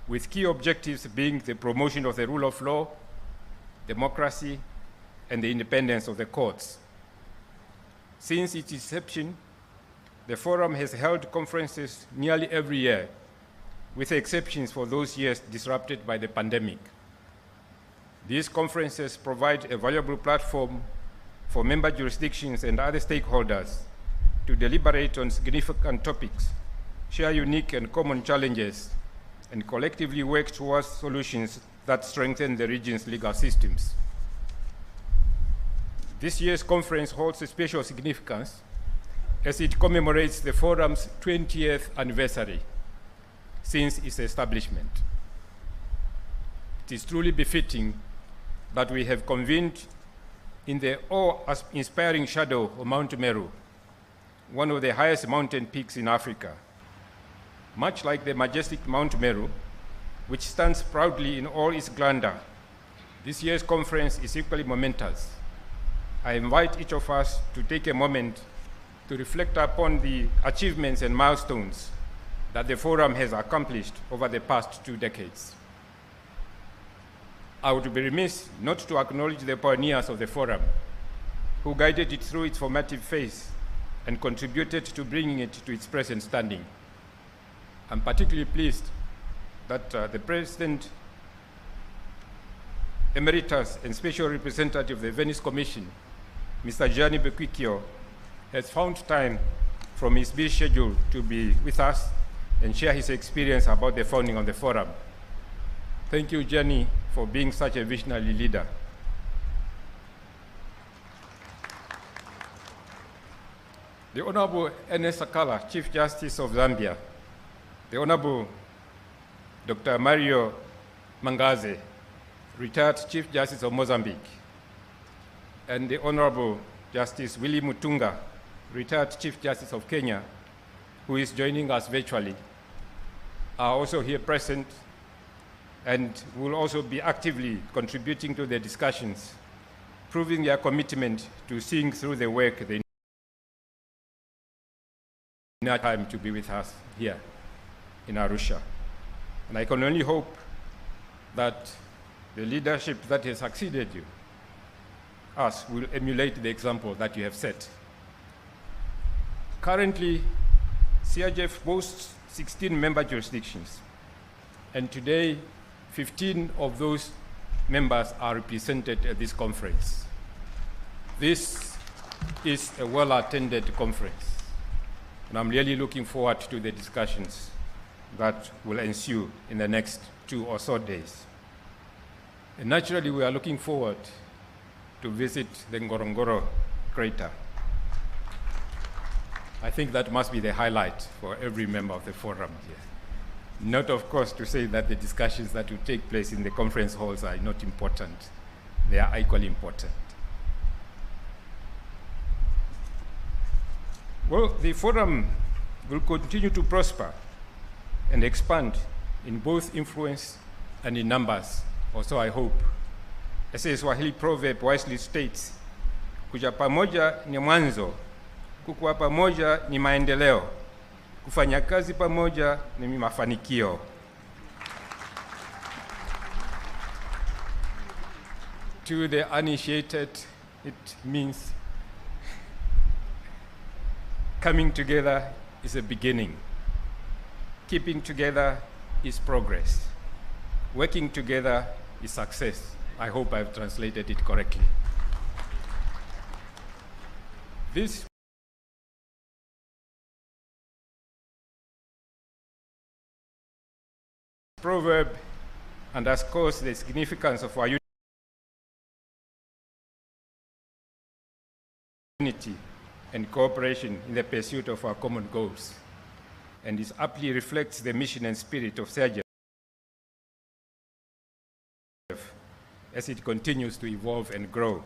with key objectives being the promotion of the rule of law, democracy, and the independence of the courts. Since its inception, the Forum has held conferences nearly every year, with exceptions for those years disrupted by the pandemic. These conferences provide a valuable platform for member jurisdictions and other stakeholders to deliberate on significant topics, share unique and common challenges, and collectively work towards solutions that strengthen the region's legal systems. This year's conference holds a special significance as it commemorates the forum's 20th anniversary since its establishment. It is truly befitting that we have convened in the awe-inspiring shadow of Mount Meru, one of the highest mountain peaks in Africa. Much like the majestic Mount Meru, which stands proudly in all its grandeur, this year's conference is equally momentous. I invite each of us to take a moment to reflect upon the achievements and milestones that the forum has accomplished over the past 2 decades. I would be remiss not to acknowledge the pioneers of the forum who guided it through its formative phase and contributed to bringing it to its present standing. I'm particularly pleased that the President Emeritus and Special Representative of the Venice Commission, Mr. Gianni Bequicchio, has found time from his busy schedule to be with us and share his experience about the founding of the forum. Thank you, Gianni, for being such a visionary leader. The Honorable Ernest Sakala, Chief Justice of Zambia, the Honorable Dr. Mario Mangaze, retired Chief Justice of Mozambique, and the Honorable Justice Willie Mutunga, retired Chief Justice of Kenya, who is joining us virtually, are also here present and will also be actively contributing to the discussions, proving their commitment to seeing through the work they need time to be with us here in Arusha. And I can only hope that the leadership that has succeeded you, us, will emulate the example that you have set. Currently, CIGF boasts 16 member jurisdictions, and today 15 of those members are represented at this conference. This is a well-attended conference, and I'm really looking forward to the discussions that will ensue in the next 2 or so days. And naturally, we are looking forward to visit the Ngorongoro crater. I think that must be the highlight for every member of the forum here. Not, of course, to say that the discussions that will take place in the conference halls are not important. They are equally important. Well, the forum will continue to prosper and expand in both influence and in numbers, or so I hope. As a Swahili proverb wisely states, kuja pamoja ni mwanzo, kukuwa pamoja ni maendeleo, kufanya kazi pamoja ni mafanikio. To the uninitiated, it means coming together is a beginning. Keeping together is progress. Working together is success. I hope I've translated it correctly. This proverb underscores the significance of our unity and cooperation in the pursuit of our common goals, and it aptly reflects the mission and spirit of CIGF as it continues to evolve and grow.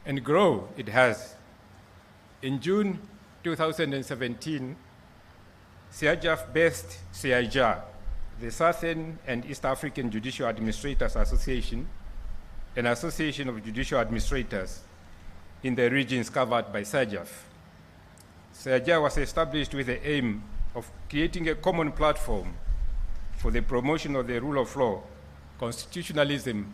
And grow it has. In June 2017, CIGF birthed CIJA, the Southern and East African Judicial Administrators Association, an association of judicial administrators in the regions covered by CIGF. CIJA was established with the aim of creating a common platform for the promotion of the rule of law, constitutionalism,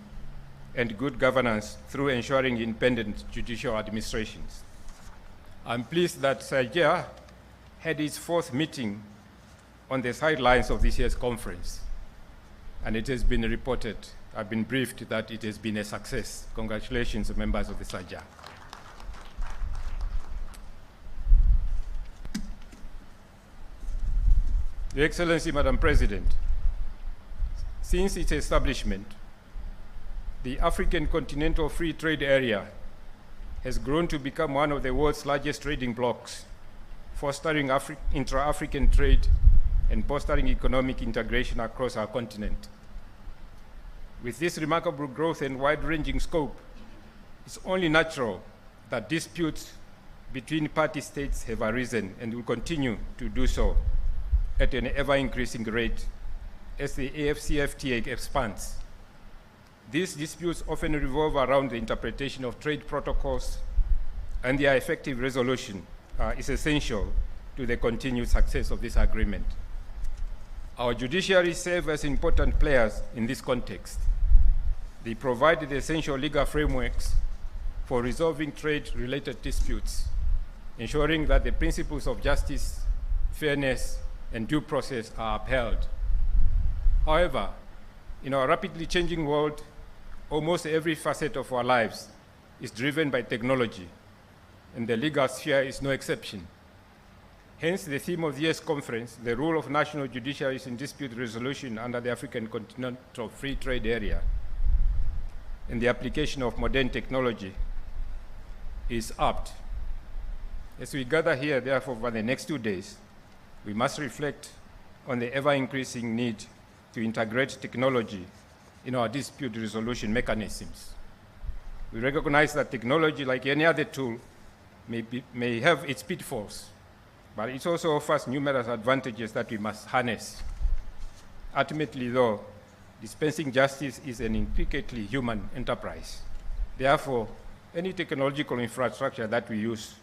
and good governance through ensuring independent judicial administrations. I'm pleased that CIJA had its 4th meeting on the sidelines of this year's conference, and it has been reported I've been briefed that it has been a success. Congratulations, members of the SAJA. Your Excellency, Madam President, since its establishment, the African Continental Free Trade Area has grown to become one of the world's largest trading blocs, fostering intra-African trade and fostering economic integration across our continent. With this remarkable growth and wide-ranging scope, it's only natural that disputes between party states have arisen and will continue to do so at an ever-increasing rate as the AFCFTA expands. These disputes often revolve around the interpretation of trade protocols, and their effective resolution is essential to the continued success of this agreement. Our judiciaries serve as important players in this context. They provide the essential legal frameworks for resolving trade-related disputes, ensuring that the principles of justice, fairness, and due process are upheld. However, in our rapidly changing world, almost every facet of our lives is driven by technology, and the legal sphere is no exception. Hence, the theme of the year's conference, the role of national judiciaries in dispute resolution under the African Continental Free Trade Area, and the application of modern technology, is apt. As we gather here, therefore, for the next 2 days, we must reflect on the ever-increasing need to integrate technology in our dispute resolution mechanisms. We recognize that technology, like any other tool, may have its pitfalls, but it also offers numerous advantages that we must harness. Ultimately, though, dispensing justice is an intricately human enterprise. Therefore, any technological infrastructure that we use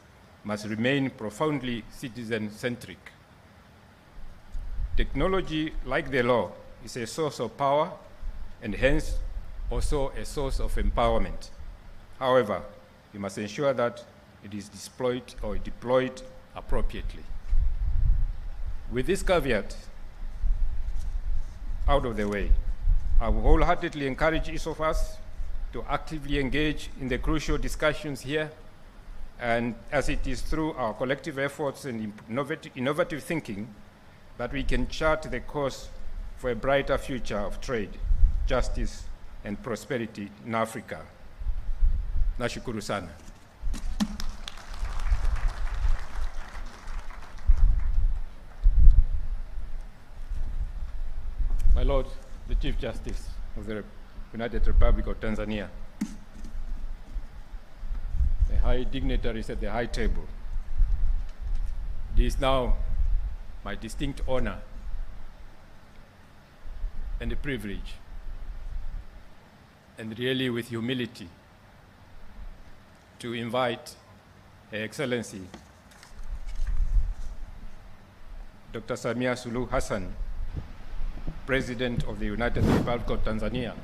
must remain profoundly citizen-centric. Technology, like the law, is a source of power and hence also a source of empowerment. However, we must ensure that it is deployed appropriately. With this caveat out of the way, I will wholeheartedly encourage each of us to actively engage in the crucial discussions here, and as it is through our collective efforts and innovative thinking that we can chart the course for a brighter future of trade, justice, and prosperity in Africa. Nashukuru sana. My Lord, the Chief Justice of the United Republic of Tanzania, the high dignitaries at the high table, it is now my distinct honor and a privilege, and really with humility, to invite Her Excellency Dr. Samia Suluhu Hassan, President of the United Republic of Tanzania,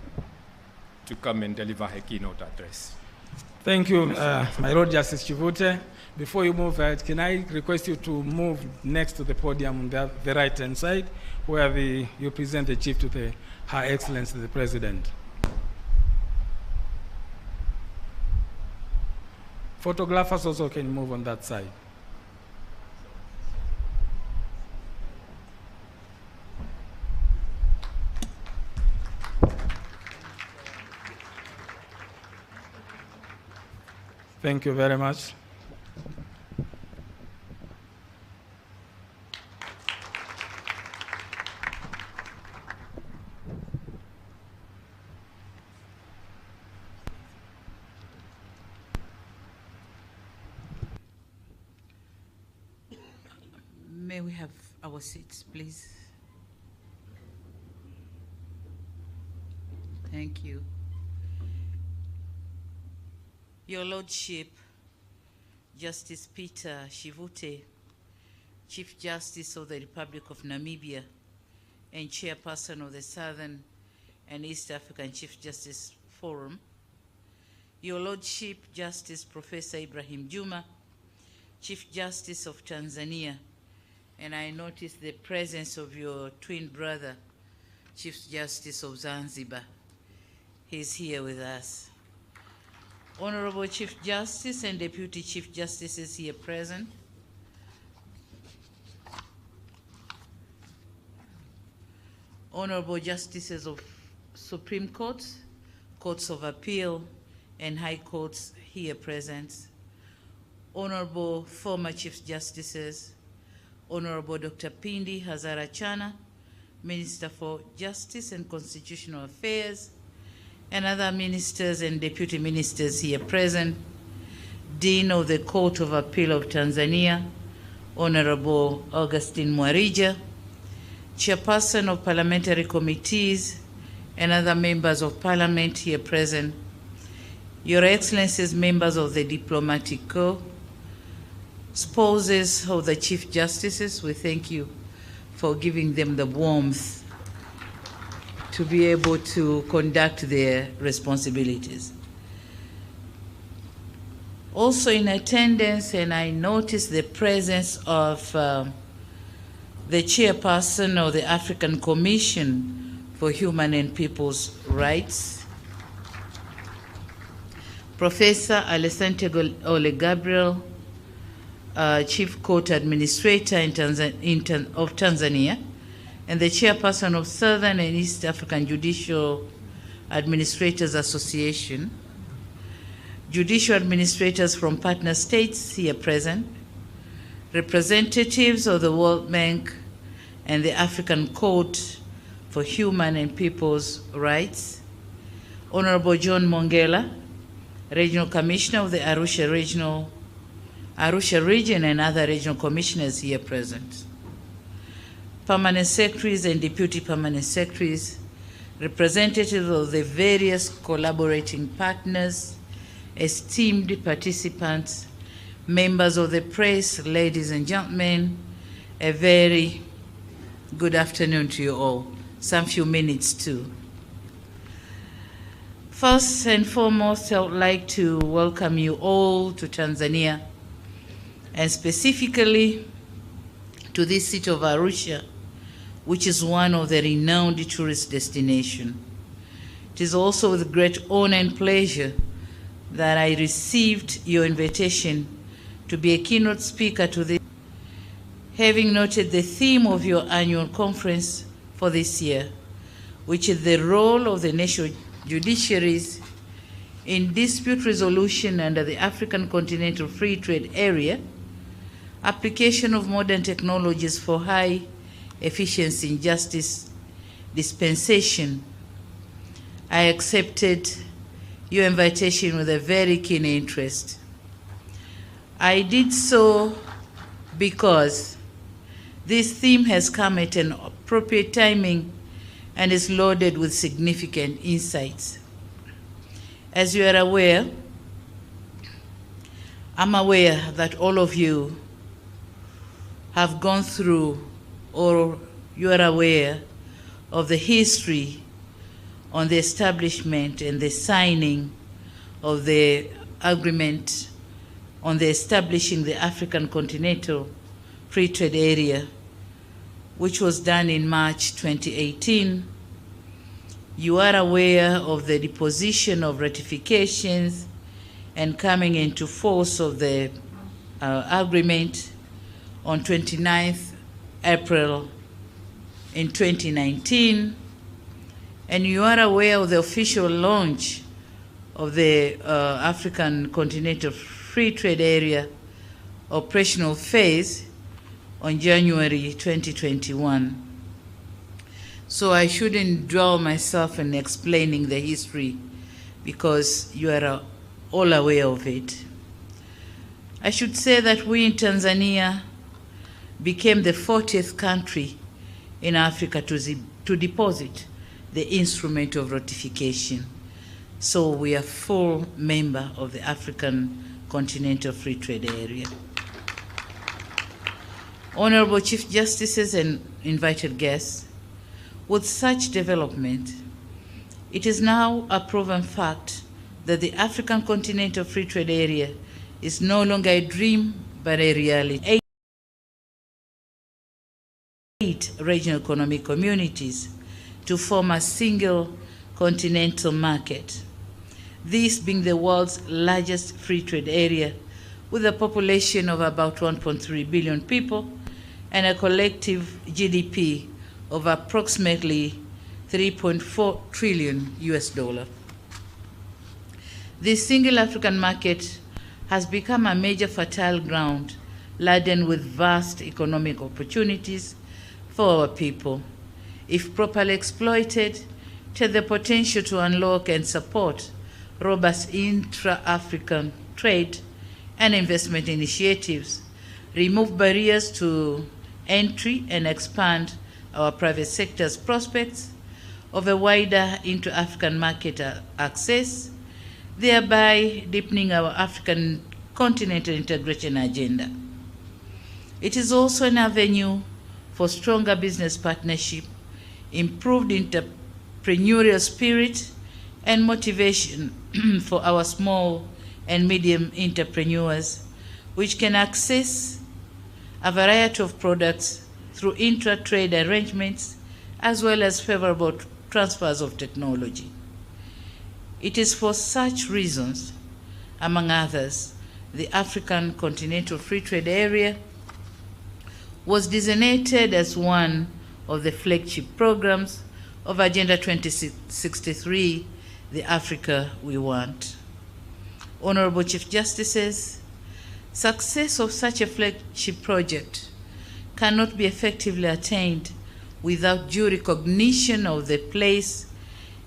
to come and deliver her keynote address. Thank you, my Lord Justice Chivute. Before you move, can I request you to move next to the podium on the right-hand side, where you present the Chief to Her Excellency, the President. Photographers also can move on that side. Thank you very much. May we have our seats, please? Thank you. Your Lordship, Justice Peter Chivute, Chief Justice of the Republic of Namibia and Chairperson of the Southern and East African Chief Justice Forum, Your Lordship, Justice Professor Ibrahim Juma, Chief Justice of Tanzania, and I notice the presence of your twin brother, Chief Justice of Zanzibar, He's here with us. Honorable Chief Justice and Deputy Chief Justices here present. Honorable Justices of Supreme Courts, Courts of Appeal, and High Courts here present. Honorable former Chief Justices, Honorable Dr. Pindi Hazarachana, Minister for Justice and Constitutional Affairs, and other ministers and deputy ministers here present, Dean of the Court of Appeal of Tanzania, Honorable Augustine Mwarija, Chairperson of Parliamentary Committees, and other members of Parliament here present, Your Excellencies, members of the Diplomatic Corps, spouses of the Chief Justices, we thank you for giving them the warmth to be able to conduct their responsibilities. Also in attendance, and I noticed the presence of the chairperson of the African Commission for Human and People's Rights, Professor Alessandro Ole Gabriel, Chief Court Administrator of Tanzania, and the chairperson of Southern and East African Judicial Administrators Association, judicial administrators from partner states here present, representatives of the World Bank and the African Court for Human and People's Rights, Honorable John Mongela, Regional Commissioner of the Arusha Region, and other regional commissioners here present, permanent secretaries and deputy permanent secretaries, representatives of the various collaborating partners, esteemed participants, members of the press, ladies and gentlemen, a very good afternoon to you all. Some few minutes too. First and foremost, I would like to welcome you all to Tanzania, and specifically to this city of Arusha, which is one of the renowned tourist destinations. It is also with great honor and pleasure that I received your invitation to be a keynote speaker to this, having noted the theme of your annual conference for this year, which is the role of the national judiciaries in dispute resolution under the African Continental Free Trade Area, application of modern technologies for high efficiency in justice dispensation. I accepted your invitation with a very keen interest. I did so because this theme has come at an appropriate timing and is loaded with significant insights. As you are aware, I'm aware that all of you have gone through, or you are aware of the history on the establishment and the signing of the agreement on the establishing the African Continental Free Trade Area, which was done in March 2018. You are aware of the deposition of ratifications and coming into force of the agreement on 29th April in 2019. And you are aware of the official launch of the African Continental Free Trade Area operational phase on January 2021. So I shouldn't dwell myself in explaining the history because you are all aware of it. I should say that we in Tanzania became the 40th country in Africa to deposit the instrument of ratification. So we are full member of the African Continental Free Trade Area. Honorable Chief Justices and invited guests, with such development, it is now a proven fact that the African Continental Free Trade Area is no longer a dream, but a reality. 8 regional economic communities to form a single continental market, this being the world's largest free trade area with a population of about 1.3 billion people and a collective GDP of approximately 3.4 trillion US dollar. This single African market has become a major fertile ground laden with vast economic opportunities for our people. If properly exploited, it has the potential to unlock and support robust intra-African trade and investment initiatives, remove barriers to entry, and expand our private sector's prospects of a wider inter-African market access, thereby deepening our African continental integration agenda. It is also an avenue for stronger business partnership, improved entrepreneurial spirit, and motivation for our small and medium entrepreneurs, which can access a variety of products through intra-trade arrangements as well as favorable transfers of technology. It is for such reasons, among others, the African Continental Free Trade Area was designated as one of the flagship programs of Agenda 2063, the Africa we want. Honorable Chief Justices, success of such a flagship project cannot be effectively attained without due recognition of the place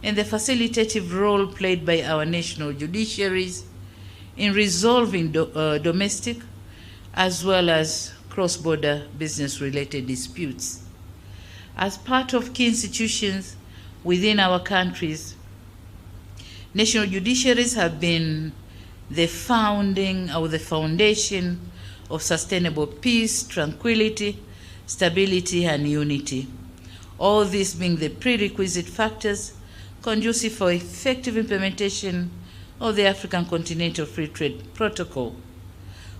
and the facilitative role played by our national judiciaries in resolving domestic as well as cross-border business-related disputes. As part of key institutions within our countries, national judiciaries have been the founding or the foundation of sustainable peace, tranquility, stability, and unity. All these being the prerequisite factors conducive for effective implementation of the African Continental Free Trade Protocol,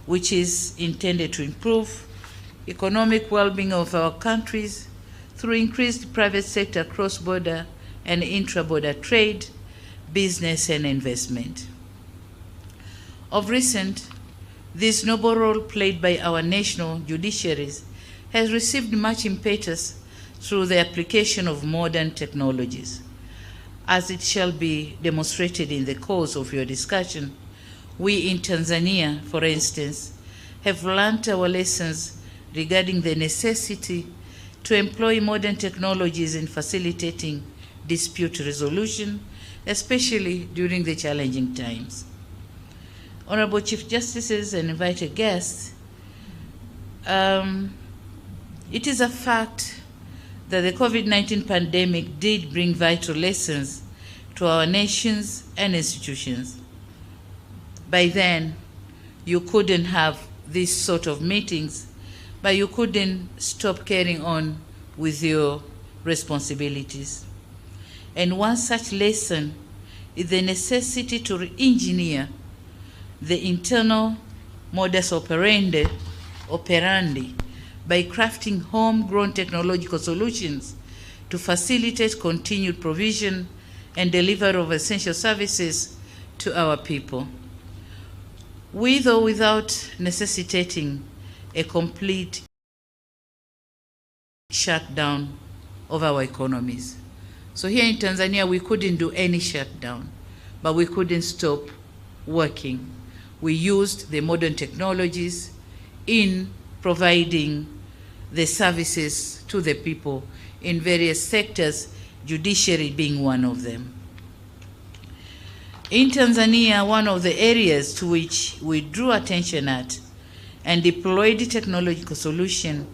which is intended to improve economic well-being of our countries through increased private sector cross-border and intra-border trade, business, and investment. Of recent, this noble role played by our national judiciaries has received much impetus through the application of modern technologies. As it shall be demonstrated in the course of your discussion, we in Tanzania, for instance, have learnt our lessons regarding the necessity to employ modern technologies in facilitating dispute resolution, especially during the challenging times. Honorable Chief Justices and invited guests, it is a fact that the COVID-19 pandemic did bring vital lessons to our nations and institutions. By then, you couldn't have these sort of meetings, but you couldn't stop carrying on with your responsibilities. And one such lesson is the necessity to re-engineer the internal modus operandi by crafting homegrown technological solutions to facilitate continued provision and delivery of essential services to our people, with or without necessitating a complete shutdown of our economies. So here in Tanzania, we couldn't do any shutdown, but we couldn't stop working. We used the modern technologies in providing the services to the people in various sectors, judiciary being one of them. In Tanzania, one of the areas to which we drew attention at and deployed technological solution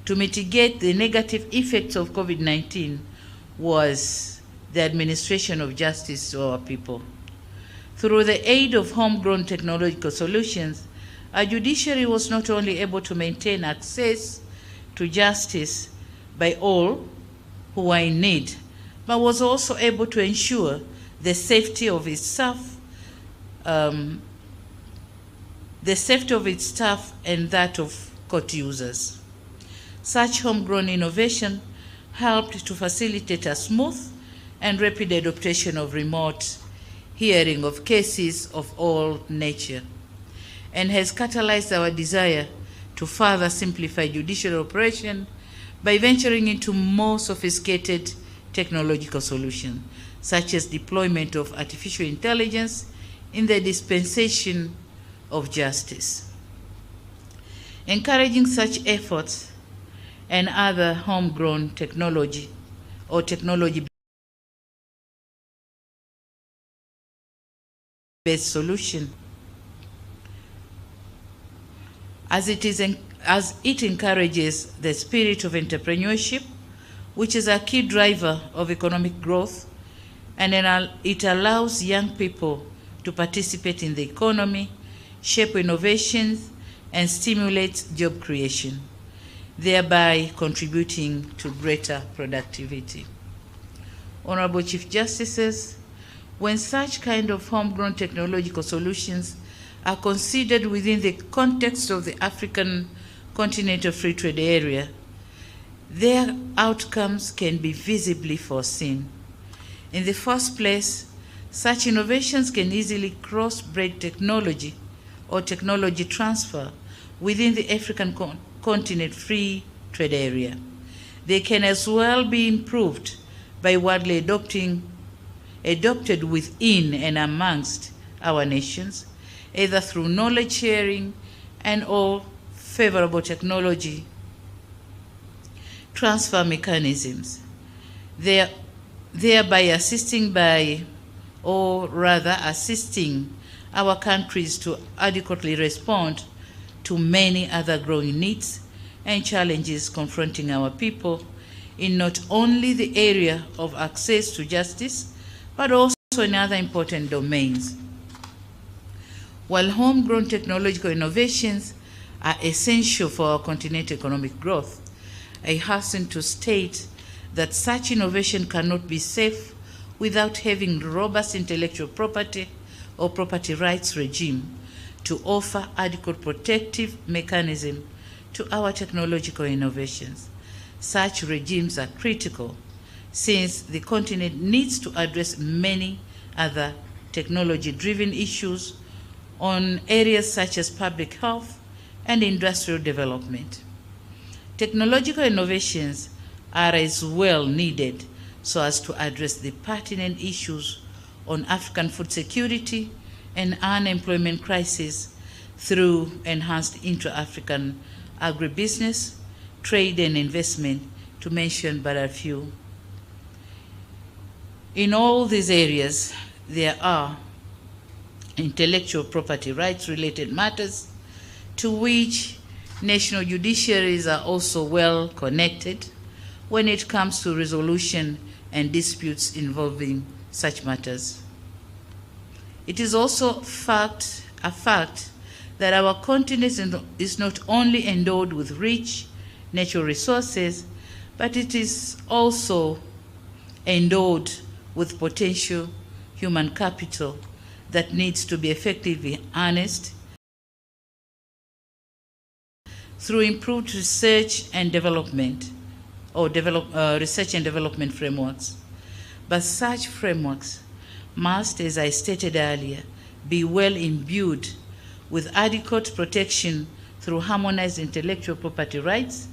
to mitigate the negative effects of COVID-19 was the administration of justice to our people. Through the aid of homegrown technological solutions, our judiciary was not only able to maintain access to justice by all who are in need, but was also able to ensure the safety of its staff, and that of court users. Such homegrown innovation helped to facilitate a smooth and rapid adoption of remote hearing of cases of all nature, and has catalyzed our desire to further simplify judicial operation by venturing into more sophisticated technological solutions, such as deployment of artificial intelligence in the dispensation of justice. Encouraging such efforts and other homegrown technology or technology-based solution as it encourages the spirit of entrepreneurship, which is a key driver of economic growth, and it allows young people to participate in the economy, shape innovations, and stimulate job creation, thereby contributing to greater productivity. Honorable Chief Justices, when such kind of homegrown technological solutions are considered within the context of the African Continental Free Trade Area, their outcomes can be visibly foreseen. In the first place, such innovations can easily cross-breed technology or technology transfer within the African Continent Free Trade Area. They can as well be improved by widely adopted within and amongst our nations, either through knowledge sharing and or favorable technology transfer mechanisms, thereby assisting our countries to adequately respond to many other growing needs and challenges confronting our people in not only the area of access to justice, but also in other important domains. While homegrown technological innovations are essential for our continental economic growth, I hasten to state that such innovation cannot be safe without having robust intellectual property or property rights regime to offer adequate protective mechanism to our technological innovations. Such regimes are critical since the continent needs to address many other technology-driven issues on areas such as public health and industrial development. Technological innovations are as well needed so as to address the pertinent issues on African food security and unemployment crisis through enhanced intra-African agribusiness, trade and investment, to mention but a few. In all these areas, there are intellectual property rights related matters to which national judiciaries are also well connected when it comes to resolution and disputes involving such matters. It is also a fact that our continent is not only endowed with rich natural resources, but it is also endowed with potential human capital that needs to be effectively harnessed through improved research and development frameworks. But such frameworks must, as I stated earlier, be well imbued with adequate protection through harmonized intellectual property rights,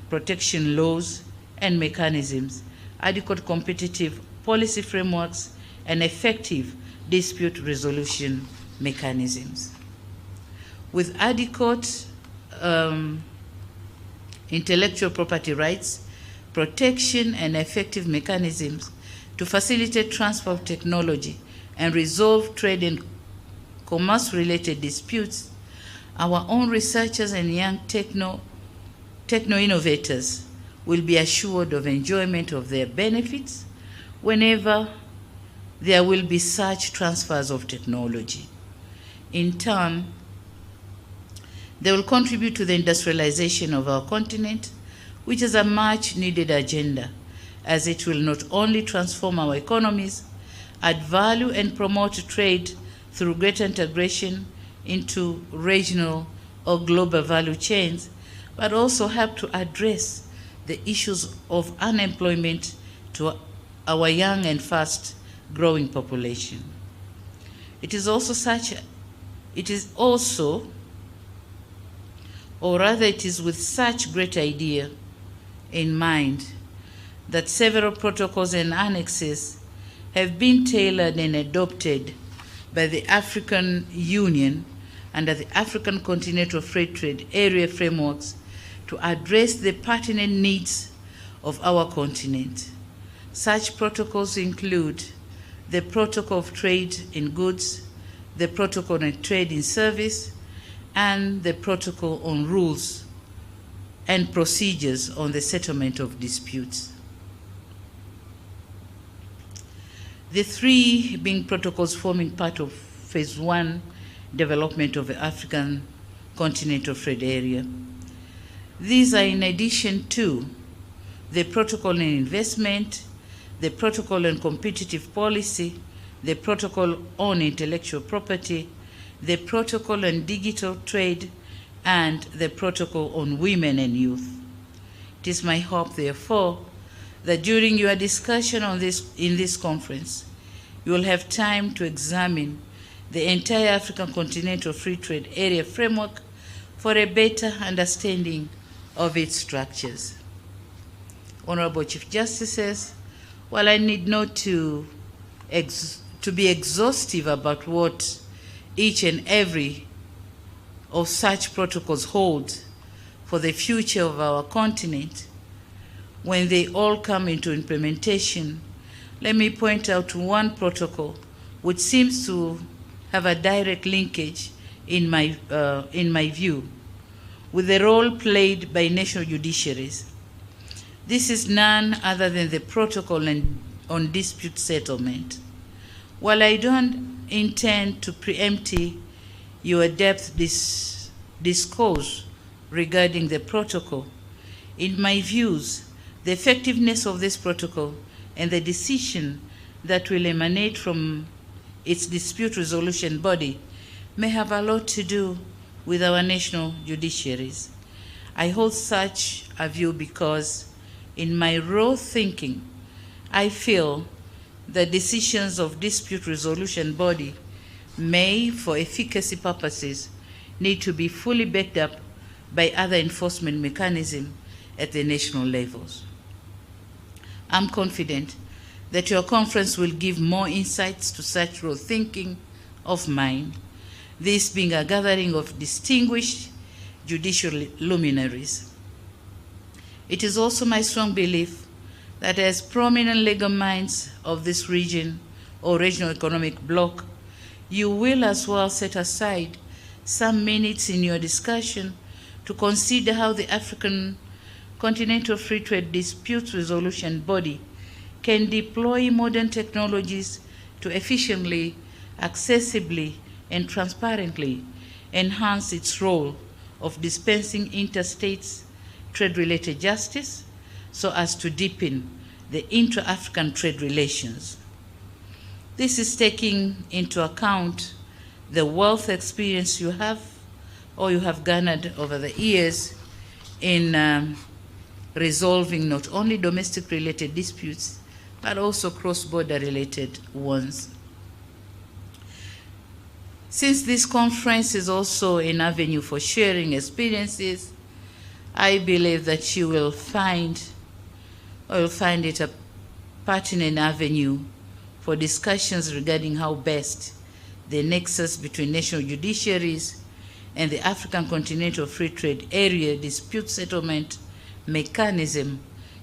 protection laws and mechanisms, adequate competitive policy frameworks, and effective dispute resolution mechanisms. With adequate intellectual property rights, protection, and effective mechanisms to facilitate transfer of technology and resolve trade and commerce-related disputes, our own researchers and young techno-innovators will be assured of enjoyment of their benefits whenever there will be such transfers of technology. In turn, they will contribute to the industrialization of our continent, which is a much-needed agenda, as it will not only transform our economies, add value and promote trade through greater integration into regional or global value chains, but also help to address the issues of unemployment to our young and fast-growing population. It is also, or rather it is with such great idea in mind that several protocols and annexes have been tailored and adopted by the African Union under the African Continental Free Trade Area frameworks to address the pertinent needs of our continent. Such protocols include the Protocol of Trade in Goods, the Protocol on Trade in Service, and the Protocol on Rules and Procedures on the Settlement of Disputes. The three being protocols forming part of Phase 1 development of the African Continental Trade Area. These are in addition to the Protocol on Investment, the Protocol on Competitive Policy, the Protocol on Intellectual Property, the Protocol on Digital Trade, and the Protocol on Women and Youth. It is my hope, therefore, that during your discussion on in this conference, you will have time to examine the entire African Continental Free Trade Area framework for a better understanding of its structures. Honorable Chief Justices, while I need not to be exhaustive about what each and every of such protocols hold for the future of our continent, when they all come into implementation, let me point out one protocol which seems to have a direct linkage in my view with the role played by national judiciaries. This is none other than the Protocol on Dispute Settlement. While I don't intend to preempt your depth discourse regarding the protocol, in my views, the effectiveness of this protocol and the decision that will emanate from its dispute resolution body may have a lot to do with our national judiciaries. I hold such a view because, in my raw thinking, I feel that decisions of dispute resolution body may, for efficacy purposes, need to be fully backed up by other enforcement mechanisms at the national levels. I'm confident that your conference will give more insights to such raw thinking of mine, this being a gathering of distinguished judicial luminaries. It is also my strong belief that as prominent legal minds of this region or regional economic bloc, you will as well set aside some minutes in your discussion to consider how the African Continental Free Trade Dispute Resolution Body can deploy modern technologies to efficiently, accessibly, and transparently enhance its role of dispensing interstate trade-related justice so as to deepen the intra-African trade relations. This is taking into account the wealth experience you have or you have garnered over the years in resolving not only domestic-related disputes, but also cross-border related ones. Since this conference is also an avenue for sharing experiences, I believe that you will find it a pertinent avenue for discussions regarding how best the nexus between national judiciaries and the African Continental Free Trade Area dispute settlement mechanism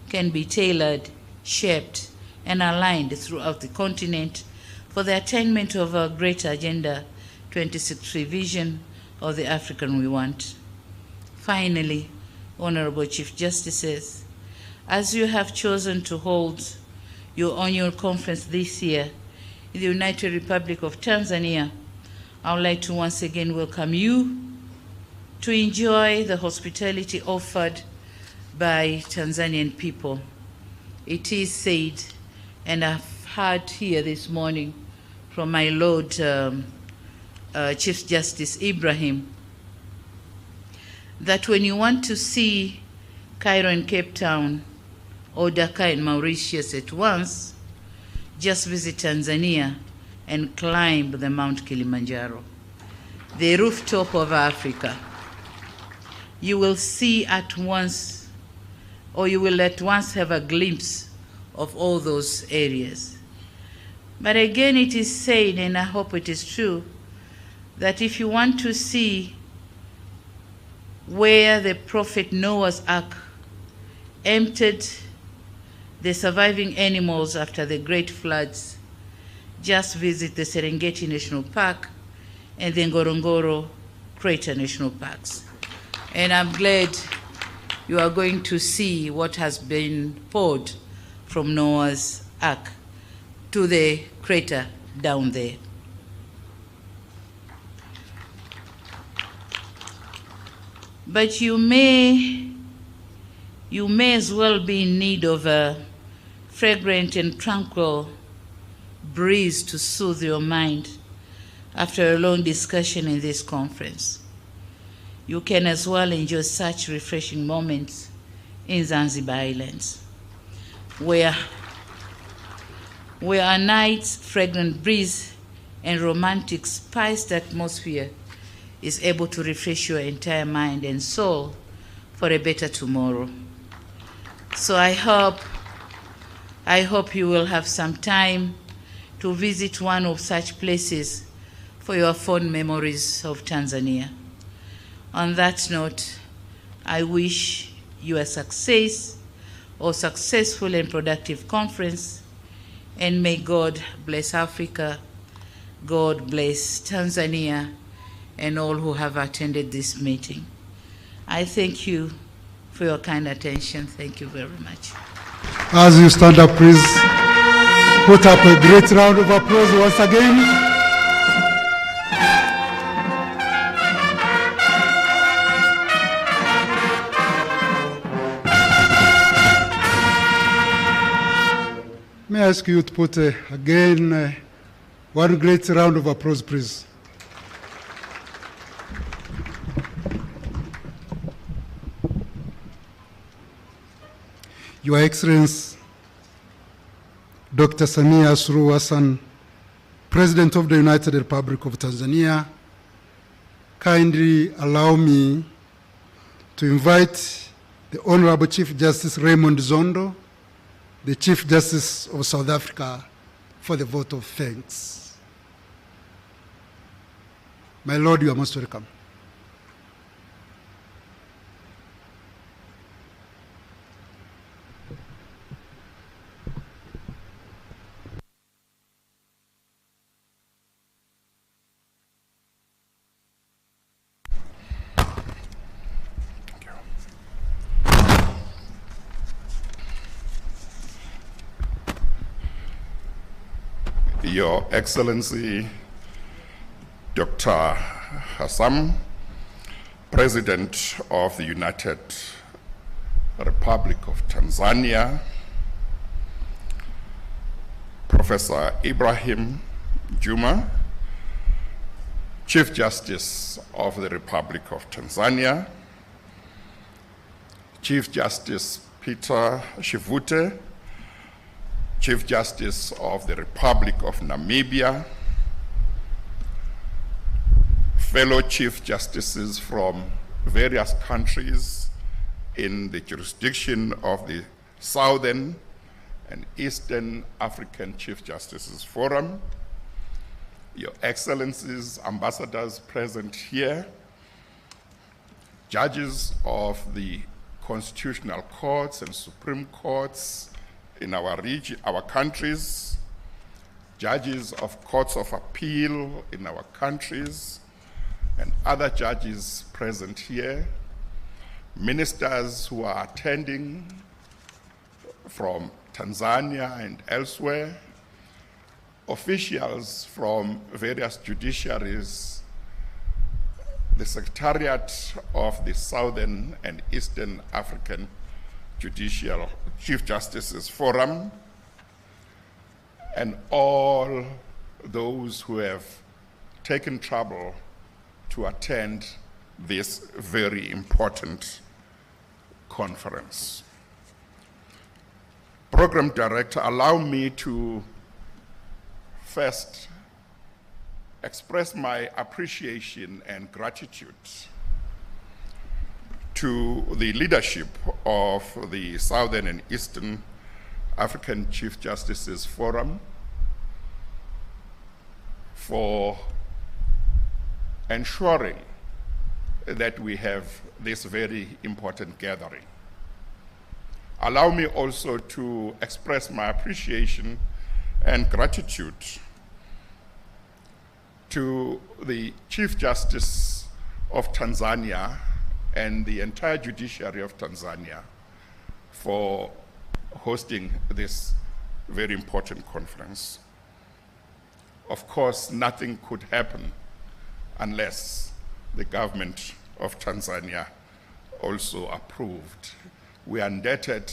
can be tailored, shaped, and aligned throughout the continent for the attainment of our greater Agenda 2063 vision of the African we want. Finally, Honorable Chief Justices, as you have chosen to hold your annual conference this year in the United Republic of Tanzania, I would like to once again welcome you to enjoy the hospitality offered by Tanzanian people. It is said, and I've heard here this morning from my Lord Chief Justice Ibrahim, that when you want to see Cairo and Cape Town or Dakar and Mauritius at once, just visit Tanzania and climb the Mount Kilimanjaro, the rooftop of Africa. You will see at once, or you will at once have a glimpse of all those areas. But again, it is said, and I hope it is true, that if you want to see where the prophet Noah's Ark emptied the surviving animals after the great floods, just visit the Serengeti National Park and the Ngorongoro Crater National Parks. And I'm glad you are going to see what has been poured from Noah's Ark to the crater down there. But you may as well be in need of a fragrant and tranquil breeze to soothe your mind after a long discussion in this conference. You can as well enjoy such refreshing moments in Zanzibar Islands, where a night's fragrant breeze and romantic spiced atmosphere is able to refresh your entire mind and soul for a better tomorrow. So I hope you will have some time to visit one of such places for your fond memories of Tanzania. On that note, I wish you a successful and productive conference, and may God bless Africa, God bless Tanzania, and all who have attended this meeting. I thank you for your kind attention. Thank you very much. As you stand up, please put up a great round of applause once again. May I ask you to put again one great round of applause, please. Your Excellency, Dr. Samia Suluhu Hassan, President of the United Republic of Tanzania, kindly allow me to invite the Honorable Chief Justice Raymond Zondo, the Chief Justice of South Africa, for the vote of thanks. My Lord, you are most welcome. Your Excellency, Dr. Hassan, President of the United Republic of Tanzania, Professor Ibrahim Juma, Chief Justice of the Republic of Tanzania, Chief Justice Peter Shivute, Chief Justice of the Republic of Namibia, fellow Chief Justices from various countries in the jurisdiction of the Southern and Eastern African Chief Justices Forum, Your Excellencies, ambassadors present here, judges of the constitutional courts and supreme courts in our region, our countries, judges of courts of appeal in our countries, and other judges present here, ministers who are attending from Tanzania and elsewhere, officials from various judiciaries, the Secretariat of the Southern and Eastern African Judicial Chief Justices Forum, and all those who have taken trouble to attend this very important conference. Program Director, allow me to first express my appreciation and gratitude to the leadership of the Southern and Eastern African Chief Justices Forum for ensuring that we have this very important gathering. Allow me also to express my appreciation and gratitude to the Chief Justice of Tanzania and the entire judiciary of Tanzania for hosting this very important conference. Of course, nothing could happen unless the government of Tanzania also approved. We are indebted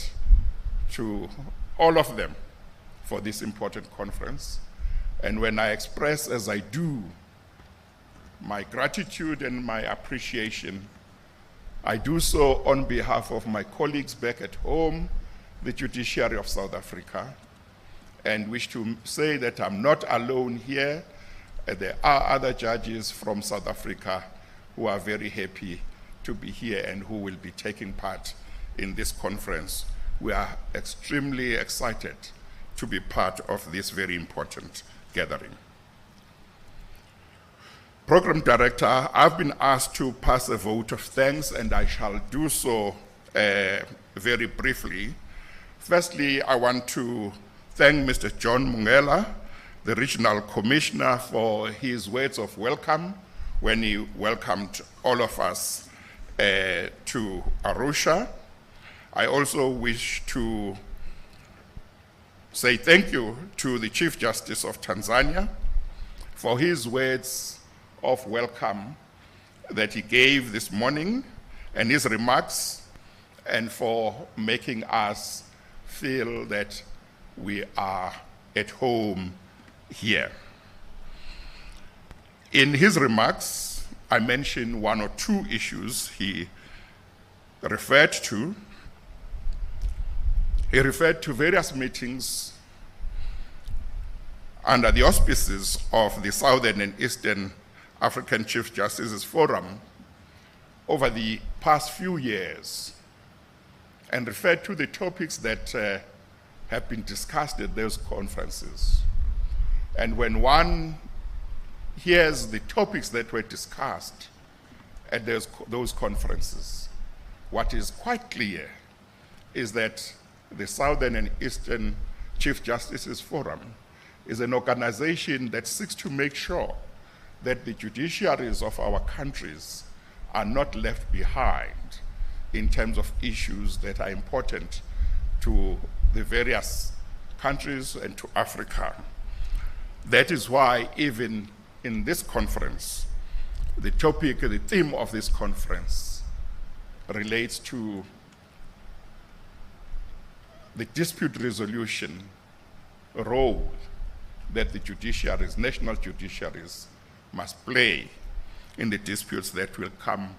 to all of them for this important conference. And when I express, as I do, my gratitude and my appreciation, I do so on behalf of my colleagues back at home, the judiciary of South Africa, and wish to say that I'm not alone here. There are other judges from South Africa who are very happy to be here and who will be taking part in this conference. We are extremely excited to be part of this very important gathering. Program Director, I've been asked to pass a vote of thanks, and I shall do so very briefly. Firstly, I want to thank Mr. John Mungela, the Regional Commissioner, for his words of welcome when he welcomed all of us to Arusha. I also wish to say thank you to the Chief Justice of Tanzania for his words of welcome that he gave this morning and his remarks, and for making us feel that we are at home here. In his remarks, I mentioned one or two issues he referred to. He referred to various meetings under the auspices of the Southern and Eastern African Chief Justices Forum over the past few years, and referred to the topics that have been discussed at those conferences. And when one hears the topics that were discussed at those conferences, what is quite clear is that the Southern and Eastern Chief Justices Forum is an organization that seeks to make sure that the judiciaries of our countries are not left behind in terms of issues that are important to the various countries and to Africa. That is why even in this conference, the topic, the theme of this conference relates to the dispute resolution role that the judiciaries, national judiciaries, must play in the disputes that will come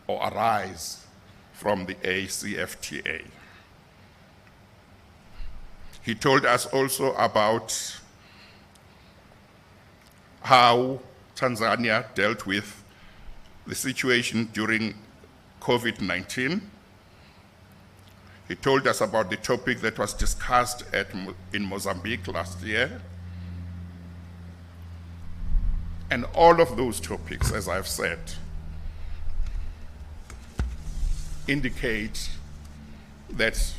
or arise from the ACFTA. He told us also about how Tanzania dealt with the situation during COVID-19. He told us about the topic that was discussed in Mozambique last year. And all of those topics, as I've said, indicate that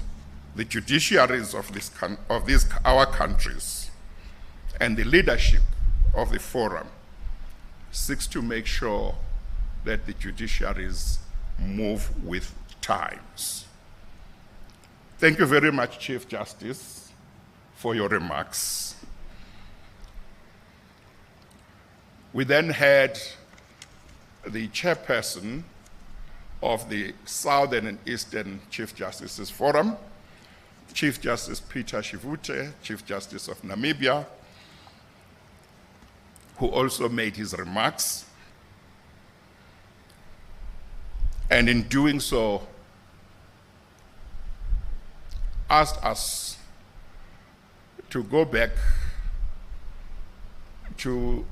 the judiciaries of our countries and the leadership of the forum seeks to make sure that the judiciaries move with times. Thank you very much, Chief Justice, for your remarks. We then had the chairperson of the Southern and Eastern Chief Justices Forum, Chief Justice Peter Shivute, Chief Justice of Namibia, who also made his remarks. And in doing so, asked us to go back to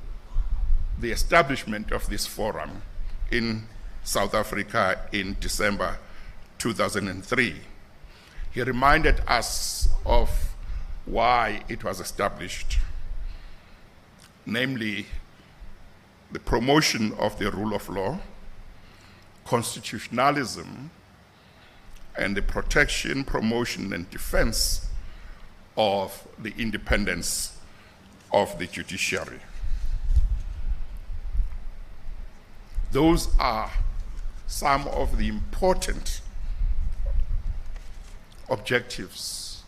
the establishment of this forum in South Africa in December 2003. He reminded us of why it was established, namely the promotion of the rule of law, constitutionalism, and the protection, promotion, and defense of the independence of the judiciary. Those are some of the important objectives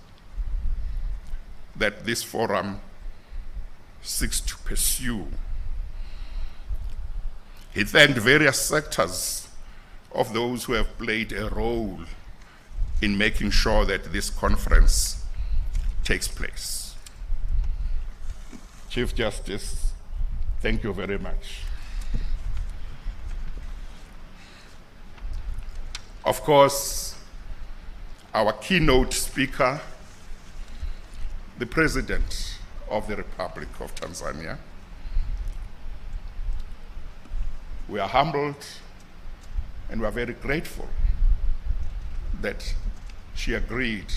that this forum seeks to pursue. He thanked various sectors of those who have played a role in making sure that this conference takes place. Chief Justice, thank you very much. Of course, our keynote speaker, the President of the Republic of Tanzania. We are humbled and we are very grateful that she agreed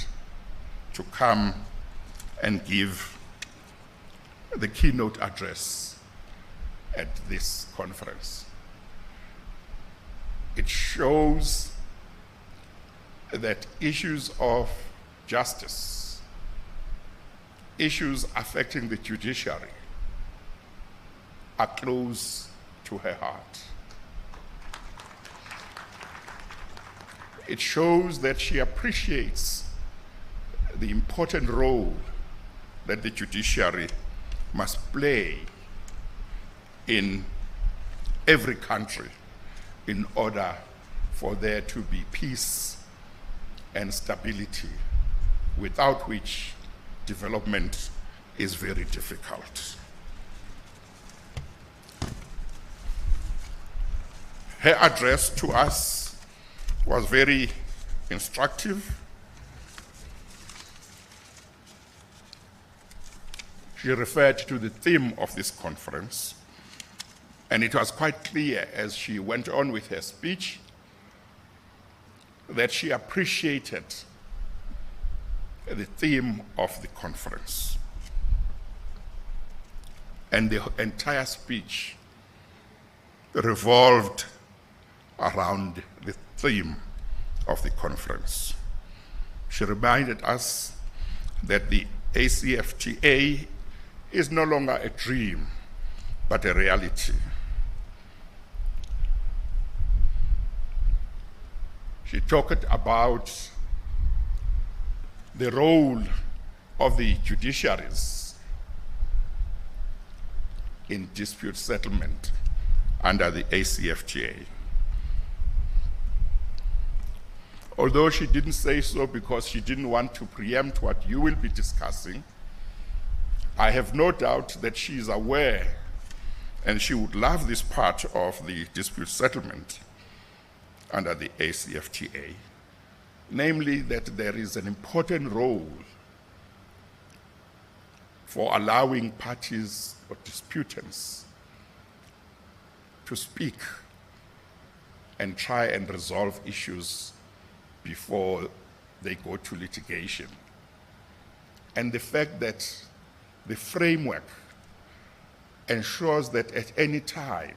to come and give the keynote address at this conference. It shows that issues of justice, issues affecting the judiciary, are close to her heart. It shows that she appreciates the important role that the judiciary must play in every country in order for there to be peace and stability, without which development is very difficult. Her address to us was very instructive. She referred to the theme of this conference, and it was quite clear as she went on with her speech that she appreciated the theme of the conference. And the entire speech revolved around the theme of the conference. She reminded us that the ACFTA is no longer a dream, but a reality. She talked about the role of the judiciaries in dispute settlement under the ACFTA. Although she didn't say so because she didn't want to preempt what you will be discussing, I have no doubt that she is aware and she would love this part of the dispute settlement under the ACFTA, namely that there is an important role for allowing parties or disputants to speak and try and resolve issues before they go to litigation. And the fact that the framework ensures that at any time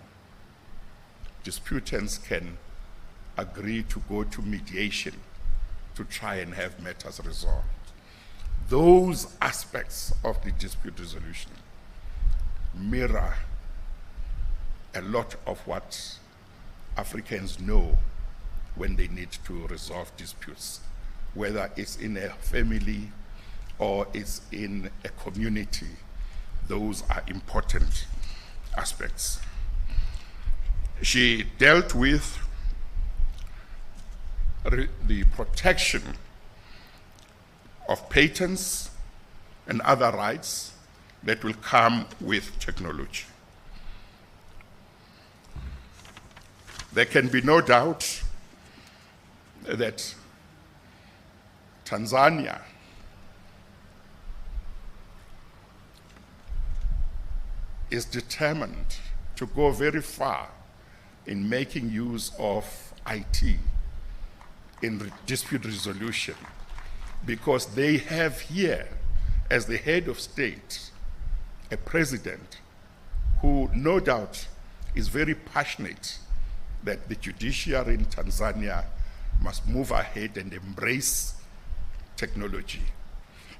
disputants can agree to go to mediation to try and have matters resolved. Those aspects of the dispute resolution mirror a lot of what Africans know when they need to resolve disputes, whether it's in a family or it's in a community. Those are important aspects. She dealt with the protection of patents and other rights that will come with technology. There can be no doubt that is determined to go very far in making use of IT in dispute resolution, because they have here, as the head of state, a president who no doubt is very passionate that the judiciary in Tanzania must move ahead and embrace technology.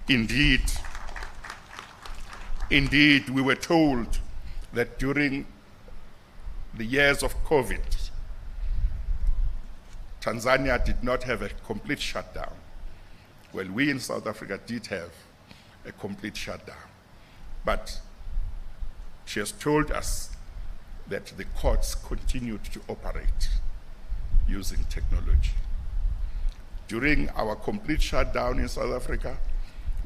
Indeed, we were told that during the years of COVID, Tanzania did not have a complete shutdown. Well, we in South Africa did have a complete shutdown. But she has told us that the courts continued to operate using technology. During our complete shutdown in South Africa,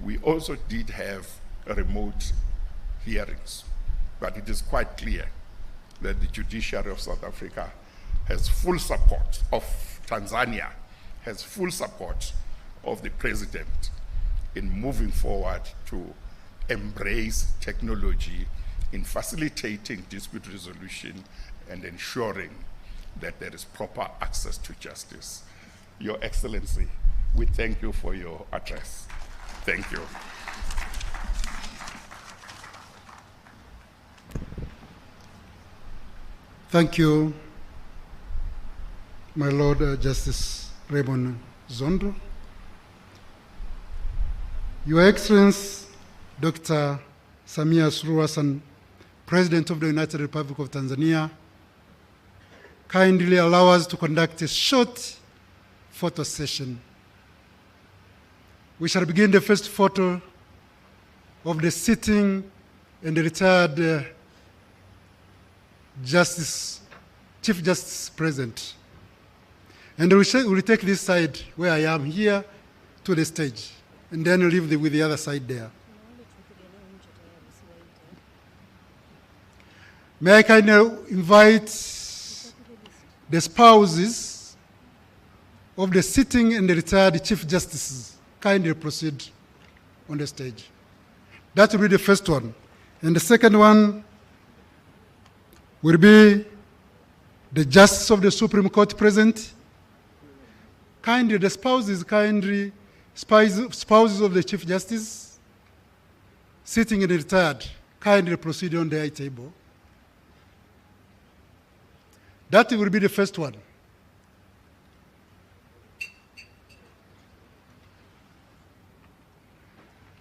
we also did have remote hearings. But it is quite clear that the judiciary of South Africa has full support of Tanzania, has full support of the president in moving forward to embrace technology in facilitating dispute resolution and ensuring that there is proper access to justice. Your Excellency, we thank you for your address. Thank you. Thank you, my Lord Justice Raymond Zondo. Your Excellency, Dr. Samia Suluhu Hassan, President of the United Republic of Tanzania, kindly allow us to conduct a short photo session. We shall begin the first photo of the sitting and the retired Chief Justice present. And we'll take this side where I am here to the stage, and then leave with the other side there. May I kindly invite the spouses of the sitting and the retired Chief Justices kindly proceed on the stage. That will be the first one. And the second one will be the Justice of the Supreme Court present. Kindly, the spouses of the Chief Justice sitting and retired, kindly proceed on the high table. That will be the first one.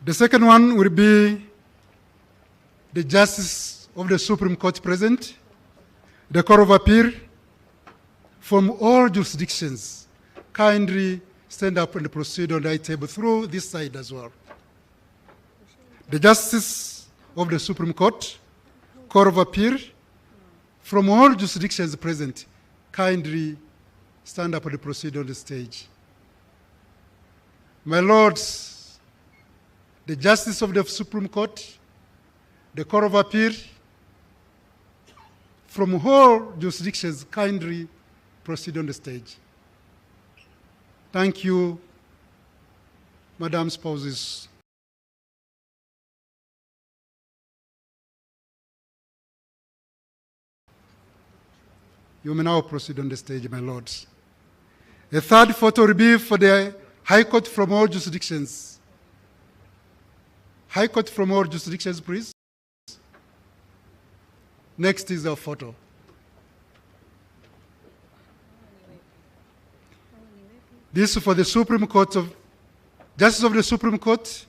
The second one will be the Justice of the Supreme Court present, the Court of Appeal from all jurisdictions. Kindly stand up and proceed on the high table through this side as well. The Justice of the Supreme Court, Court of Appeal from all jurisdictions present, kindly stand up and proceed on the stage. My lords, the Justice of the Supreme Court, the Court of Appeal from all jurisdictions, kindly proceed on the stage. Thank you, Madam Spouses. You may now proceed on the stage, my lords. A third photo will be for the High Court from all jurisdictions. High Court from all jurisdictions, please. Next is our photo. This is for the Supreme Court of Justice of the Supreme Court,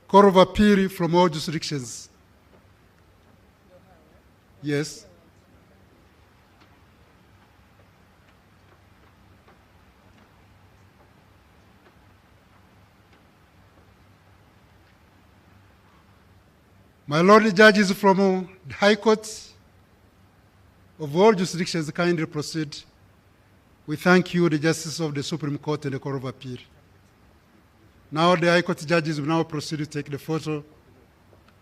Court of Appeal from all jurisdictions. Yes. My Lord judges from the High Court of all jurisdictions, kindly proceed. We thank you, the Justice of the Supreme Court and the Court of Appeal. Now the High Court judges will now proceed to take the photo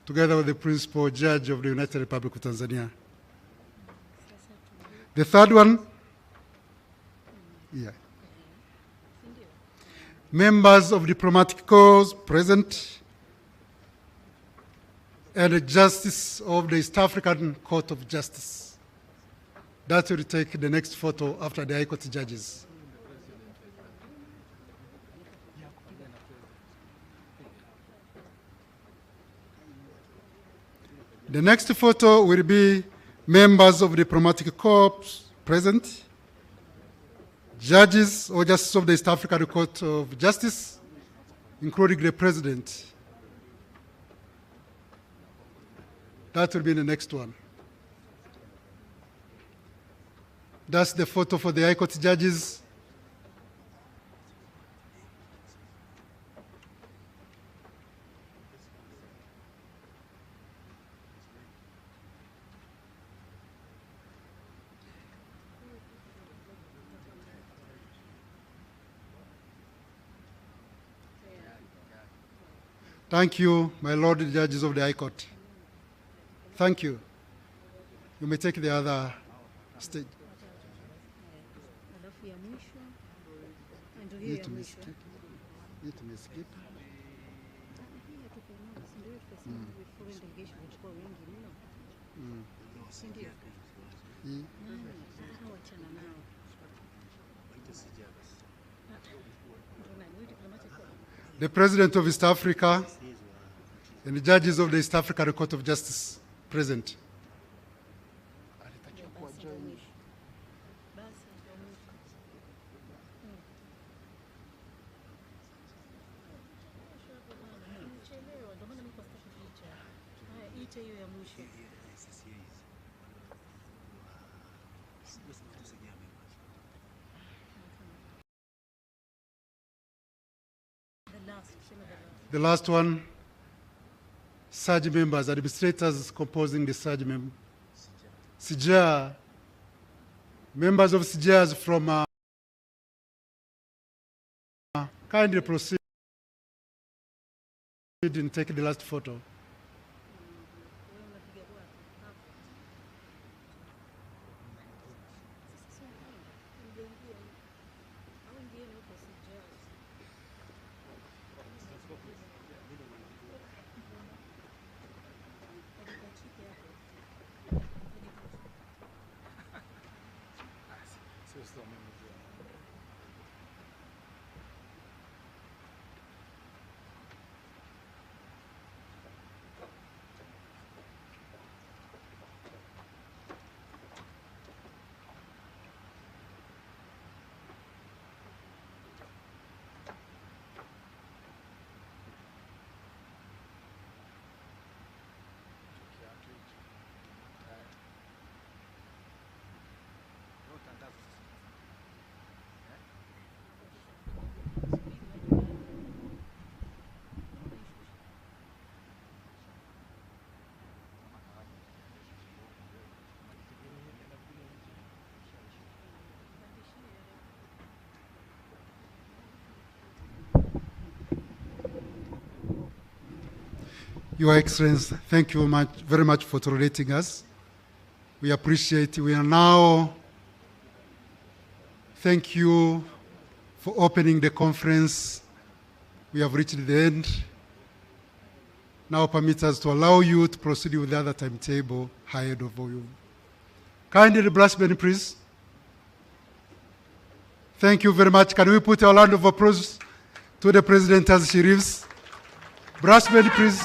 together with the Principal Judge of the United Republic of Tanzania. The third one, yeah. Members of diplomatic corps present, and a justice of the East African Court of Justice. That will take the next photo after the High Court judges. The next photo will be members of the diplomatic corps present, judges or justices of the East African Court of Justice, including the president. That will be the next one. That's the photo for the High Court judges. Thank you, my Lord, the judges of the High Court. Thank you. You may take the other stage. The President of East Africa and the judges of the East African Court of Justice present. The last one, SAG members, administrators composing the SAG members. SIJA, members of SIJAs from kindly proceed and take the last photo. Your Excellency, thank you very much for tolerating us. We appreciate it. We are now, thank you for opening the conference. We have reached the end. Now permit us to allow you to proceed with the other timetable ahead of you. Kindly the brass band, please. Thank you very much. Can we put a round of applause to the President as she leaves? Brass band, please.